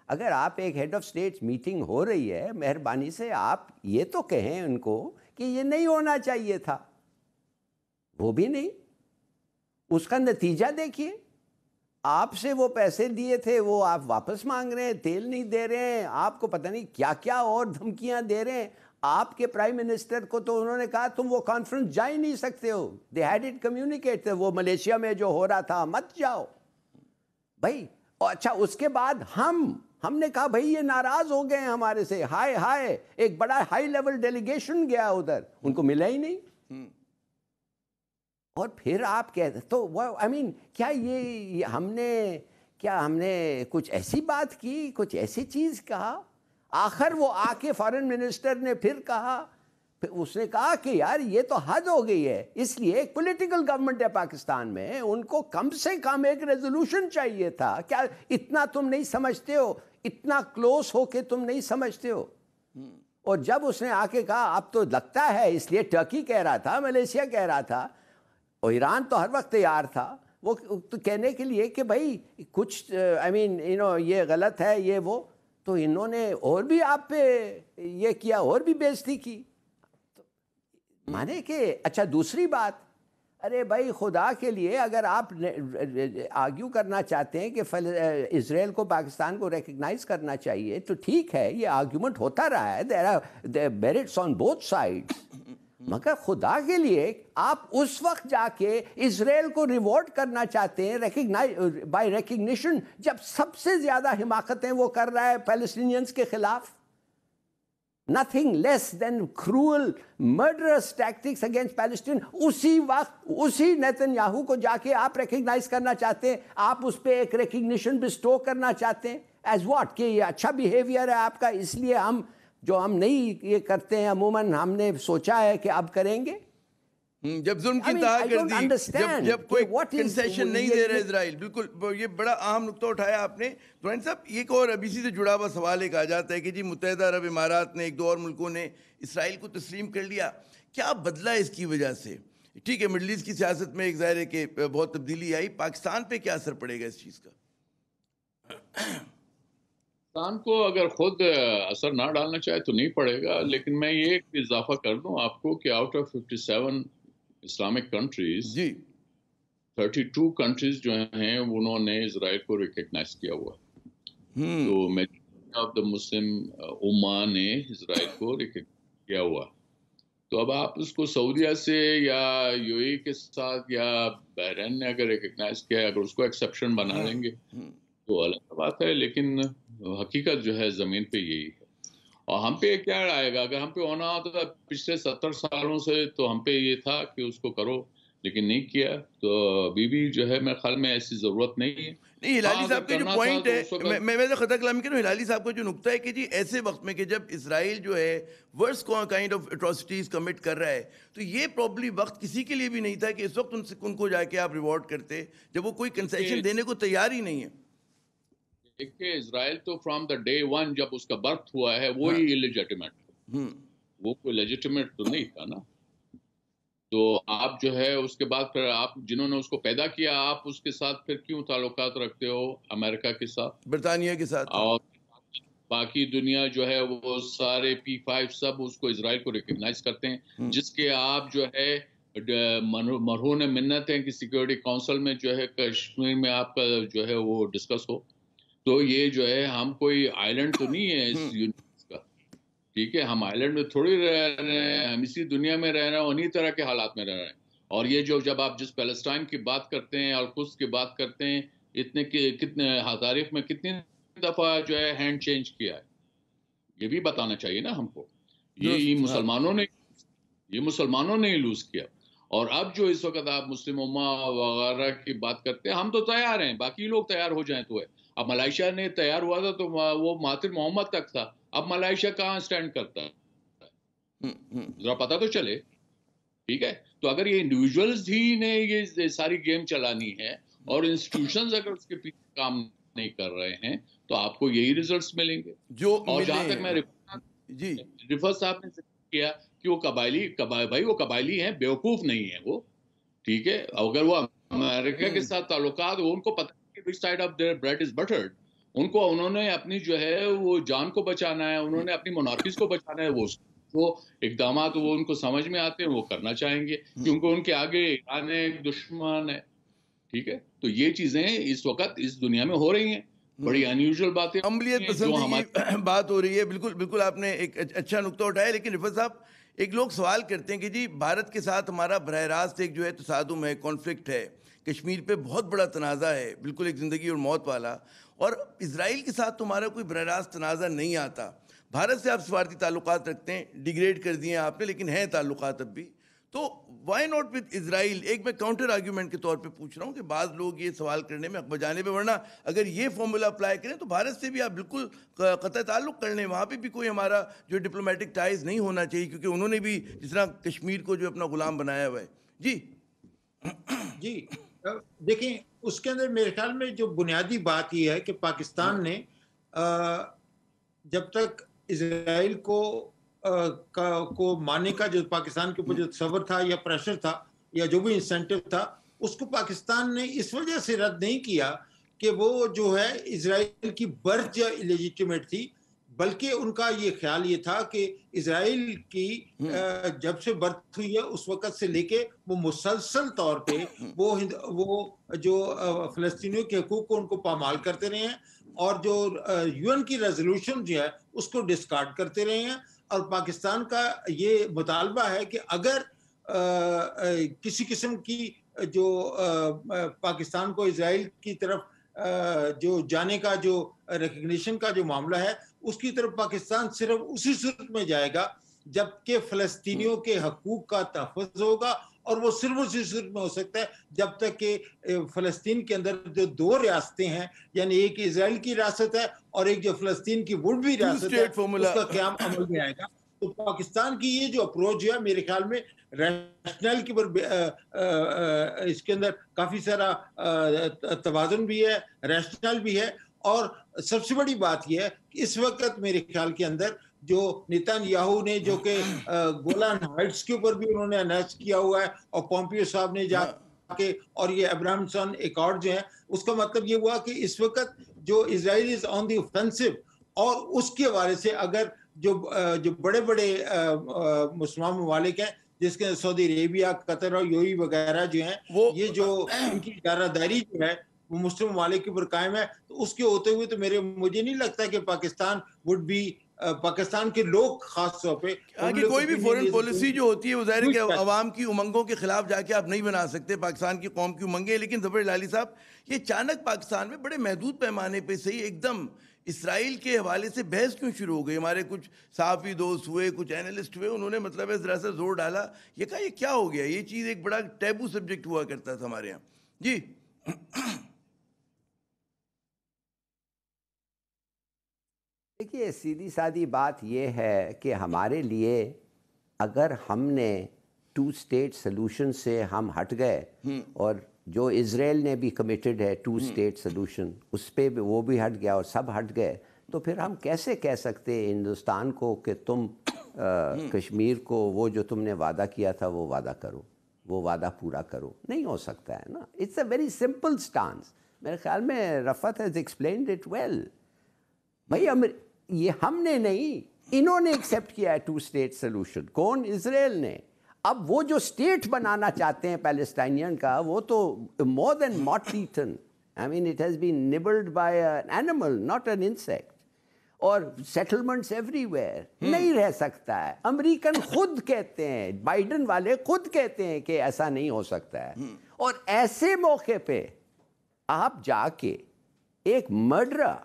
اگر آپ ایک ہیڈ آف اسٹیٹ میٹنگ ہو رہی ہے، مہربانی سے آپ یہ تو کہیں ان کو کہ یہ نہیں ہونا چاہیے تھا. وہ بھی نہیں. اس کا نتیجہ دیکھیے، آپ سے وہ پیسے دیے تھے وہ آپ واپس مانگ رہے ہیں، تیل نہیں دے رہے ہیں، آپ کو پتہ نہیں کیا کیا اور دھمکیاں دے رہے ہیں. آپ کے پرائم منسٹر کو تو انہوں نے کہا تم وہ کانفرنس جا ہی نہیں سکتے ہو. They had it communicate. وہ ملیشیا میں جو ہو رہا تھا مت جاؤ بھائی. اچھا اس کے بعد ہم نے کہا بھائی یہ ناراض ہو گئے ہیں ہمارے سے. ہائے ایک بڑا ہائی لیول ڈیلیگیشن گیا ادھر، ان کو ملا ہی نہیں. اور پھر آپ کہتے تو آئی مین کیا یہ ہم نے کچھ ایسی بات کی، کچھ ایسی چیز کہا؟ آخر وہ آ کے فارن منسٹر نے پھر کہا، اس نے کہا کہ یار یہ تو حد ہو گئی ہے. اس لیے ایک پولیٹیکل گورنمنٹ ہے پاکستان میں، ان کو کم سے کم ایک ریزولوشن چاہیے تھا. کیا اتنا تم نہیں سمجھتے ہو؟ اتنا کلوز ہو کے تم نہیں سمجھتے ہو؟ اور جب اس نے آ کے کہا اب تو لگتا ہے، اس لیے ٹرکی کہہ رہا تھا، ملیشیا کہہ رہا تھا، اور ایران تو ہر وقت تیار تھا وہ کہنے کے لیے کہ بھائی کچھ آئی مین یہ غلط ہے یہ وہ. تو انہوں نے اور بھی آپ پہ یہ کیا، اور بھی بےزتی کی. مانے کہ اچھا دوسری بات، ارے بھائی خدا کے لیے اگر آپ آرگیو کرنا چاہتے ہیں کہ اسرائیل کو پاکستان کو ریکگنائز کرنا چاہیے تو ٹھیک ہے، یہ آرگیومنٹ ہوتا رہا ہے، there are merits on both sides. مگر خدا کے لیے آپ اس وقت جا کے اسرائیل کو ریوارڈ کرنا چاہتے ہیں بائی ریکگنیشن جب سب سے زیادہ حماقتیں وہ کر رہا ہے پیلسٹینینز کے خلاف. Nothing less than cruel, murderous tactics against Palestine. اسی وقت اسی نیتن یاہو کو جا کے آپ ریکگنائز کرنا چاہتے ہیں، آپ اس پہ ایک ریکگنیشن بسٹو کرنا چاہتے ہیں ایز واٹ کہ یہ اچھا بیہیویئر ہے آپ کا، اس لیے ہم نہیں یہ کرتے ہیں عموماً ہم نے سوچا ہے کہ اب کریں گے. جب ظلم کی انتہا کر دی، جب کوئی کنسیشن نہیں دے رہا اسرائیل. بالکل یہ بڑا اہم نقطہ اٹھایا آپ نے نورانی صاحب. ایک اور ابھی سے جڑا ہوا سوال ایک آ جاتا ہے کہ جی متحدہ عرب امارات نے، ایک دو اور ملکوں نے اسرائیل کو تسلیم کر لیا، کیا بدلا اس کی وجہ سے؟ ٹھیک ہے مڈل ایسٹ کی سیاست میں ایک ظاہر ہے کہ بہت تبدیلی آئی، پاکستان پہ کیا اثر پڑے گا اس چیز کا؟ پاکستان کو اگر خود اثر نہ ڈالنا چاہے تو نہیں پڑے گا، لیکن میں یہ اضافہ کر دوں آپ کو کہ out of 57 Islamic countries 32 countries جو ہیں انہوں نے اسرائیل کو ریکگنائز کیا ہوا ہے. تو میجورٹی آف دا مسلم امہ نے اسرائیل کو ریکگنائز کیا ہوا. تو اب آپ اس کو سعودیہ سے یا یو اے کے ساتھ یا بحرین نے اگر ریکگنائز کیا، اگر اس کو ایکسیپشن بنا لیں گے تو الگ بات ہے، لیکن حقیقت جو ہے زمین پہ یہی ہے. اور ہم پہ کیا آئے گا؟ اگر ہم پہ ہونا ہوتا پچھلے 70 سالوں سے تو ہم پہ یہ تھا کہ اس کو کرو، لیکن نہیں کیا. تو ابھی بھی جو ہے میرے خیال میں ایسی ضرورت نہیں ہے. نہیں ہلالی صاحب کا جو پوائنٹ ہے، میں ویسے خطا کلامی کروں، ہلالی صاحب کا جو نقطہ ہے کہ جی ایسے وقت میں کہ جب اسرائیل جو ہے ورس کائنڈ آف اٹراسٹیز کمٹ کر رہا ہے، تو یہ پرابلی وقت کسی کے لیے بھی نہیں تھا کہ اس وقت ان کو جا کے آپ ریوارڈ کرتے جب وہ کوئی کنسیشن دینے کو تیار ہی نہیں ہے. دیکھیں اسرائیل تو فرام دا ڈے ون جب اس کا برتھ ہوا ہے وہی الیجیٹمیٹ، وہ کوئی لیجیٹمیٹ تو نہیں تھا نا. تو آپ جو ہے اس کے بعد پھر آپ جنہوں نے اس کو پیدا کیا، آپ اس کے ساتھ پھر کیوں تعلقات رکھتے ہو امریکہ کے ساتھ، برطانیہ کے ساتھ، اور باقی دنیا جو ہے وہ سارے P5 سب اس کو اسرائیل کو ریکگنائز کرتے ہیں، جس کے آپ جو ہے مرہون منت ہیں کہ سیکورٹی کونسل میں جو ہے کشمیر میں آپ کا جو ہے وہ ڈسکس ہو. تو یہ جو ہے ہم کوئی آئیلینڈ تو نہیں ہے اس یونیورس کا، ٹھیک ہے، ہم آئیلینڈ میں تھوڑی رہ رہے ہیں، ہم اسی دنیا میں رہ رہے ہیں، انہی طرح کے حالات میں رہ رہے ہیں. اور یہ جو جب آپ جس پیلسٹائن کی بات کرتے ہیں اور قدس کی بات کرتے ہیں، کتنے تاریخ میں کتنی دفعہ جو ہے ہینڈ چینج کیا ہے، یہ بھی بتانا چاہیے نا ہم کو. یہ مسلمانوں نے لوز کیا. اور اب جو اس وقت آپ مسلم امہ وغیرہ کی بات کرتے ہیں، ہم تو تیار ہیں، باقی لوگ تیار ہو جائیں تو ہے. اب ملائیشیا نے تیار ہوا تھا تو وہ مہاتیر محمد تک تھا، اب ملائیشیا کہاں سٹینڈ کرتا ہے، ذرا پتہ تو چلے. ٹھیک ہے، تو اگر یہ انڈیویجولز ہی نے یہ ساری گیم چلانی ہے اور انسٹیٹیوشنز اگر اس کے پیچھے کام نہیں کر رہے ہیں تو آپ کو یہی ریزلٹس ملیں گے. اور جہاں تک میں رفت صاحب نے کیا کہ وہ قبائلی ہیں، بیوقوف نہیں ہیں وہ. ٹھیک ہے، اگر وہ امریکہ کے ساتھ تعلقات ان کو پتہ which side of their bread is buttered. ان کو انہوں نے اپنی جو ہے وہ جان کو بچانا ہے, انہوں نے اپنی مونارکیز کو بچانا ہے, وہ اقدامات وہ ان کو سمجھ میں آتے ہیں, وہ کرنا چاہیں گے, کیونکہ ان کے آگے ایران ایک دشمن ہے. ٹھیک ہے, تو یہ چیزیں اس وقت اس دنیا میں ہو رہی ہیں, بڑی انیوژل باتیں, عملیت پسندی کی بات ہو رہی ہے. بالکل بالکل آپ نے ایک اچھا نقطہ اٹھایا. لیکن رفعت صاحب, ایک لوگ سوال کرتے ہیں کہ جی بھارت کے ساتھ ہمارا براہ راست ایک جو ہے تصادم ہے, کانفلکٹ ہے, کشمیر پہ بہت بڑا تنازع ہے, بالکل ایک زندگی اور موت والا, اور اسرائیل کے ساتھ تمہارا کوئی براہ راست تنازع نہیں آتا. بھارت سے آپ سفارتی تعلقات رکھتے ہیں, ڈیگریڈ کر دیے آپ نے, لیکن ہیں تعلقات اب بھی, تو وائی ناٹ وتھ اسرائیل؟ ایک میں کاؤنٹر آرگیومنٹ کے طور پہ پوچھ رہا ہوں کہ بعض لوگ یہ سوال کرنے میں بجانے پہ, ورنہ اگر یہ فارمولا اپلائی کریں تو بھارت سے بھی آپ بالکل قطع تعلق کر لیں, وہاں پہ بھی کوئی ہمارا جو ڈپلومیٹک ٹائز نہیں ہونا چاہیے, کیونکہ انہوں نے بھی جس طرح کشمیر کو جو اپنا غلام بنایا ہوا ہے. جی دیکھیں, اس کے اندر میرے خیال میں جو بنیادی بات یہ ہے کہ پاکستان نے جب تک اسرائیل کو ماننے کا جو پاکستان کے اوپر جو تصور تھا یا پریشر تھا یا جو بھی انسینٹیو تھا, اس کو پاکستان نے اس وجہ سے رد نہیں کیا کہ وہ جو ہے اسرائیل کی برتھ جو لیجیٹیمیٹ تھی, بلکہ ان کا یہ خیال یہ تھا کہ اسرائیل کی جب سے برتھ ہوئی ہے اس وقت سے لے کے وہ مسلسل طور پہ وہ جو فلسطینیوں کے حقوق کو ان کو پامال کرتے رہے ہیں, اور جو یو این کی ریزولوشن جو ہے اس کو ڈسکارڈ کرتے رہے ہیں. اور پاکستان کا یہ مطالبہ ہے کہ اگر کسی قسم کی جو پاکستان کو اسرائیل کی طرف جو جانے کا جو ریکگنیشن کا جو معاملہ ہے, اس کی طرف پاکستان صرف اسی صورت میں جائے گا جبکہ فلسطینیوں کے حقوق کا تحفظ ہوگا, اور وہ صرف اسی صورت میں ہو سکتا ہے جب تک کہ فلسطین کے اندر جو دو ریاستیں ہیں, یعنی ایک اسرائیل کی ریاست ہے اور ایک جو فلسطین کی وڈ بھی ریاست ہے, اس کا قیام عمل میں آئے گا. تو پاکستان کی یہ جو اپروچ ہے میرے خیال میں ریشنل کے اس کے اندر کافی سارا توازن بھی ہے, ریشنل بھی ہے. اور سب سے بڑی بات یہ ہے کہ اس وقت میرے خیال کے اندر جو نیتن یاہو نے جو کہ گولان ہائٹس کے اوپر بھی انہوں نے اناؤنس کیا ہوا ہے, اور پومپیو صاحب نے جا کے, اور یہ ابراہمسن ایکارڈ جو ہے, اس کا مطلب یہ ہوا کہ اس وقت جو اسرائیل از آن دی اوفینسو, اور اس کے حوالے سے اگر جو بڑے بڑے مسلمان ممالک ہیں جس کے سعودی عربیہ, قطر اور یو اے ای وغیرہ جو ہیں, یہ جو ان کی ادارہ داری جو ہے وہ مسلم ممالک کے اوپر قائم ہے, تو اس کے ہوتے ہوئے تو مجھے نہیں لگتا کہ پاکستان وڈ بی, پاکستان کے لوگ خاص طور پہ آگے کوئی بھی فورن پالیسی جو ہوتی ہے وہ ظاہر ہے کہ عوام کی امنگوں کے خلاف جا کے آپ نہیں بنا سکتے, پاکستان کی قوم کی امنگیں. لیکن ظفر ہلالی صاحب, یہ اچانک پاکستان میں بڑے محدود پیمانے پہ صحیح ایک دم اسرائیل کے حوالے سے بحث کیوں شروع ہو گئی؟ ہمارے کچھ صحافی دوست ہوئے, کچھ اینالسٹ ہوئے, انہوں نے مطلب ہے ذرا سا زور ڈالا, یہ کہا یہ کیا ہو گیا, یہ چیز ایک بڑا ٹیبو سبجیکٹ ہوا کرتا تھا ہمارے یہاں. جی دیکھیے, سیدھی سادی بات یہ ہے کہ ہمارے لیے اگر ہم نے 2 اسٹیٹ سلوشن سے ہم ہٹ گئے, اور جو اسرائیل نے بھی کمیٹڈ ہے 2 اسٹیٹ سلوشن, اس پہ بھی وہ بھی ہٹ گیا اور سب ہٹ گئے, تو پھر ہم کیسے کہہ سکتے ہندوستان کو کہ تم کشمیر کو وہ جو تم نے وعدہ کیا تھا وہ وعدہ کرو, وہ وعدہ پورا کرو؟ نہیں ہو سکتا ہے نا. It's a very simple stance. میرے خیال میں Rifat has explained it well. بھائی یہ ہم نے نہیں, انہوں نے ایکسیپٹ کیا ہے 2 اسٹیٹ سلوشن. کون؟ اسرائیل نے. اب وہ جو اسٹیٹ بنانا چاہتے ہیں پیلسٹائنین کا, وہ تو more than moth eaten. I mean it has been nibbled by an animal, not an insect. اور سیٹلمنٹس ایوری ویئر. نہیں رہ سکتا ہے. امریکن خود کہتے ہیں, بائیڈن والے خود کہتے ہیں کہ ایسا نہیں ہو سکتا ہے. اور ایسے موقع پہ آپ جا کے ایک مرڈرر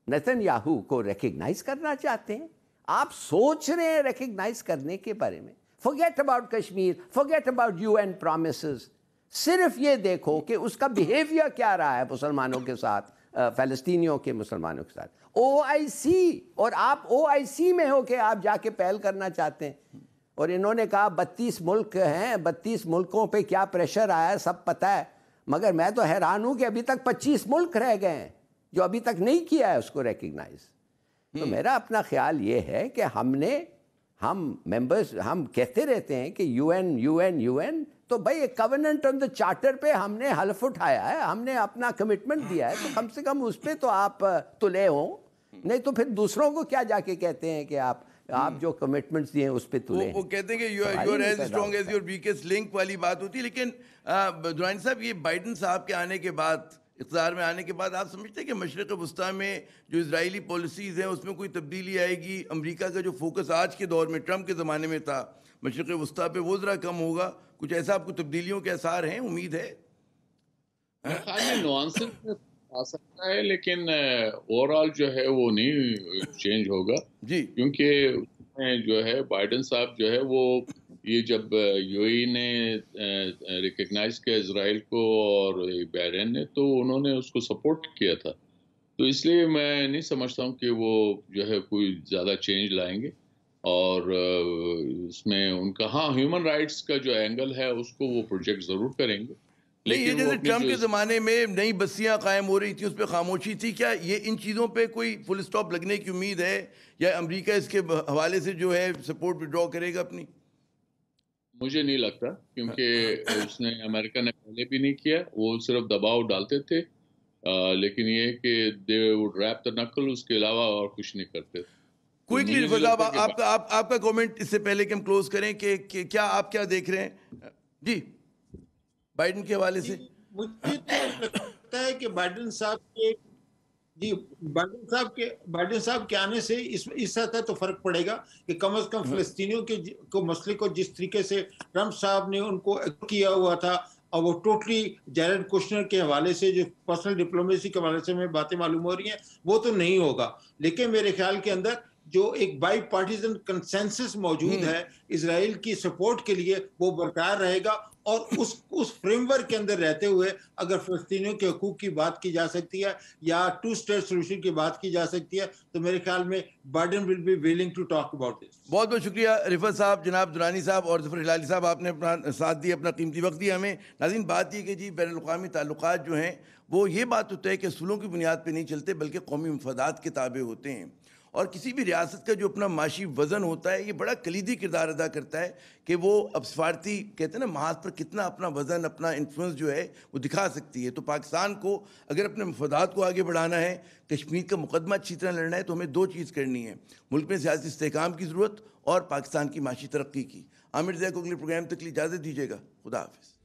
نیتن یاہو کو ریکگنائز کرنا چاہتے ہیں؟ آپ سوچ رہے ہیں ریکگنائز کرنے کے بارے میں؟ forget about Kashmir, forget about UN promises. صرف یہ دیکھو کہ اس کا بیہیویئر کیا رہا ہے مسلمانوں کے ساتھ, فلسطینیوں کے مسلمانوں کے ساتھ. OIC, اور آپ OIC میں ہو کہ آپ جا کے پہل کرنا چاہتے ہیں. اور انہوں نے کہا 32 ملک ہیں, 32 ملکوں پہ کیا پریشر آیا ہے سب پتہ ہے. مگر میں تو حیران ہوں کہ ابھی تک 25 ملک رہ گئے ہیں جو ابھی تک نہیں کیا ہے اس کو ریکگنائز. تو میرا اپنا خیال یہ ہے کہ ہم نے ہم ممبرز ہم کہتے رہتے ہیں کہ UN تو بھائی ایک کووننٹ آن دا چارٹر پہ ہم نے حلف اٹھایا ہے, ہم نے اپنا کمٹمنٹ دیا ہے, تو کم سے کم اس پہ تو آپ تلے ہوں, نہیں تو پھر دوسروں کو کیا جا کے کہتے ہیں کہ آپ جو کمٹمنٹس دیے ہیں اس پہ تلے. وہ کہتے ہیں کہ you are as strong as your weakest link والی بات ہوتی ہے. لیکن درانی صاحب, یہ بائیڈن صاحب کے آنے کے بعد, اقتدار میں آنے کے بعد, آپ سمجھتے ہیں کہ مشرق وسطیٰ میں جو اسرائیلی پالیسیز ہیں اس میں کوئی تبدیلی آئے گی؟ امریکہ کا جو فوکس آج کے دور میں ٹرمپ کے زمانے میں تھا مشرق وسطیٰ پہ, وہ ذرا کم ہوگا؟ کچھ ایسا آپ کو تبدیلیوں کے آثار ہیں, امید ہے؟ نوانسز آ سکتا ہے, لیکن اوور آل جو ہے وہ نہیں چینج ہوگا جی, کیونکہ جو ہے بائیڈن صاحب جو ہے وہ یہ جب یو اے نے ریکگنائز کیا اسرائیل کو اور بحرین نے, تو انہوں نے اس کو سپورٹ کیا تھا, تو اس لیے میں نہیں سمجھتا ہوں کہ وہ جو ہے کوئی زیادہ چینج لائیں گے. اور اس میں ان کا ہیومن رائٹس کا جو اینگل ہے اس کو وہ پروجیکٹ ضرور کریں گے. نہیں, یہ جیسے ٹرمپ کے زمانے میں نئی بستیاں قائم ہو رہی تھی اس پہ خاموشی تھی, کیا یہ ان چیزوں پہ کوئی فل اسٹاپ لگنے کی امید ہے, یا امریکہ اس کے حوالے سے جو ہے سپورٹ وڈرا کرے گا اپنی؟ مجھے نہیں لگتا, کیونکہ اس نے امریکہ نے پہلے بھی نہیں کیا, وہ صرف دباؤ ڈالتے تھے, لیکن یہ کہ دے وڈ ریپ دا نکل, اس کے علاوہ اور کچھ نہیں کرتے. کوئکلی رفیع صاحب, آپ کا کومنٹ اس سے پہلے کہ ہم کلوز کریں, کہ کیا آپ کیا دیکھ رہے ہیں جی بائیڈن کے حوالے سے؟ مجھے تو لگتا ہے کہ بائیڈن صاحب کے آنے سے اس حد تک تو فرق پڑے گا کہ کم از کم فلسطینیوں کے مسئلے کو جس طریقے سے ٹرمپ صاحب نے ان کو کیا ہوا تھا, اور وہ ٹوٹلی جیرڈ کوشنر کے حوالے سے جو پرسنل ڈپلومیسی کے حوالے سے ہمیں باتیں معلوم ہو رہی ہیں, وہ تو نہیں ہوگا. لیکن میرے خیال کے اندر جو ایک بائی پارٹیزن کنسنسس موجود ہے اسرائیل کی سپورٹ کے لیے, وہ برقرار رہے گا. اور اس فریم ورک کے اندر رہتے ہوئے اگر فلسطینیوں کے حقوق کی بات کی جا سکتی ہے یا 2 اسٹیٹ سولوشن کی بات کی جا سکتی ہے, تو میرے خیال میں Biden will be willing to talk about this. بہت بہت شکریہ رفعت صاحب, جناب درانی صاحب اور ظفر ہلالی صاحب, آپ نے اپنا ساتھ دیا, اپنا قیمتی وقت دیا ہمیں. ناظرین, بات یہ کہ جی بین الاقوامی تعلقات جو ہیں وہ یہ بات ہوتا ہے کہ اصولوں کی بنیاد پہ نہیں چلتے, بلکہ قومی مفادات کے تابع ہوتے ہیں. اور کسی بھی ریاست کا جو اپنا معاشی وزن ہوتا ہے, یہ بڑا کلیدی کردار ادا کرتا ہے کہ وہ اب سفارتی کہتے ہیں نا محاذ پر کتنا اپنا وزن, اپنا انفلوئنس جو ہے وہ دکھا سکتی ہے. تو پاکستان کو اگر اپنے مفادات کو آگے بڑھانا ہے, کشمیر کا مقدمہ اچھی طرح لڑنا ہے, تو ہمیں 2 چیز کرنی ہے: ملک میں سیاسی استحکام کی ضرورت اور پاکستان کی معاشی ترقی کی. عامر ضیاء کو اگلے پروگرام تک اجازت دیجیے گا. خدا حافظ.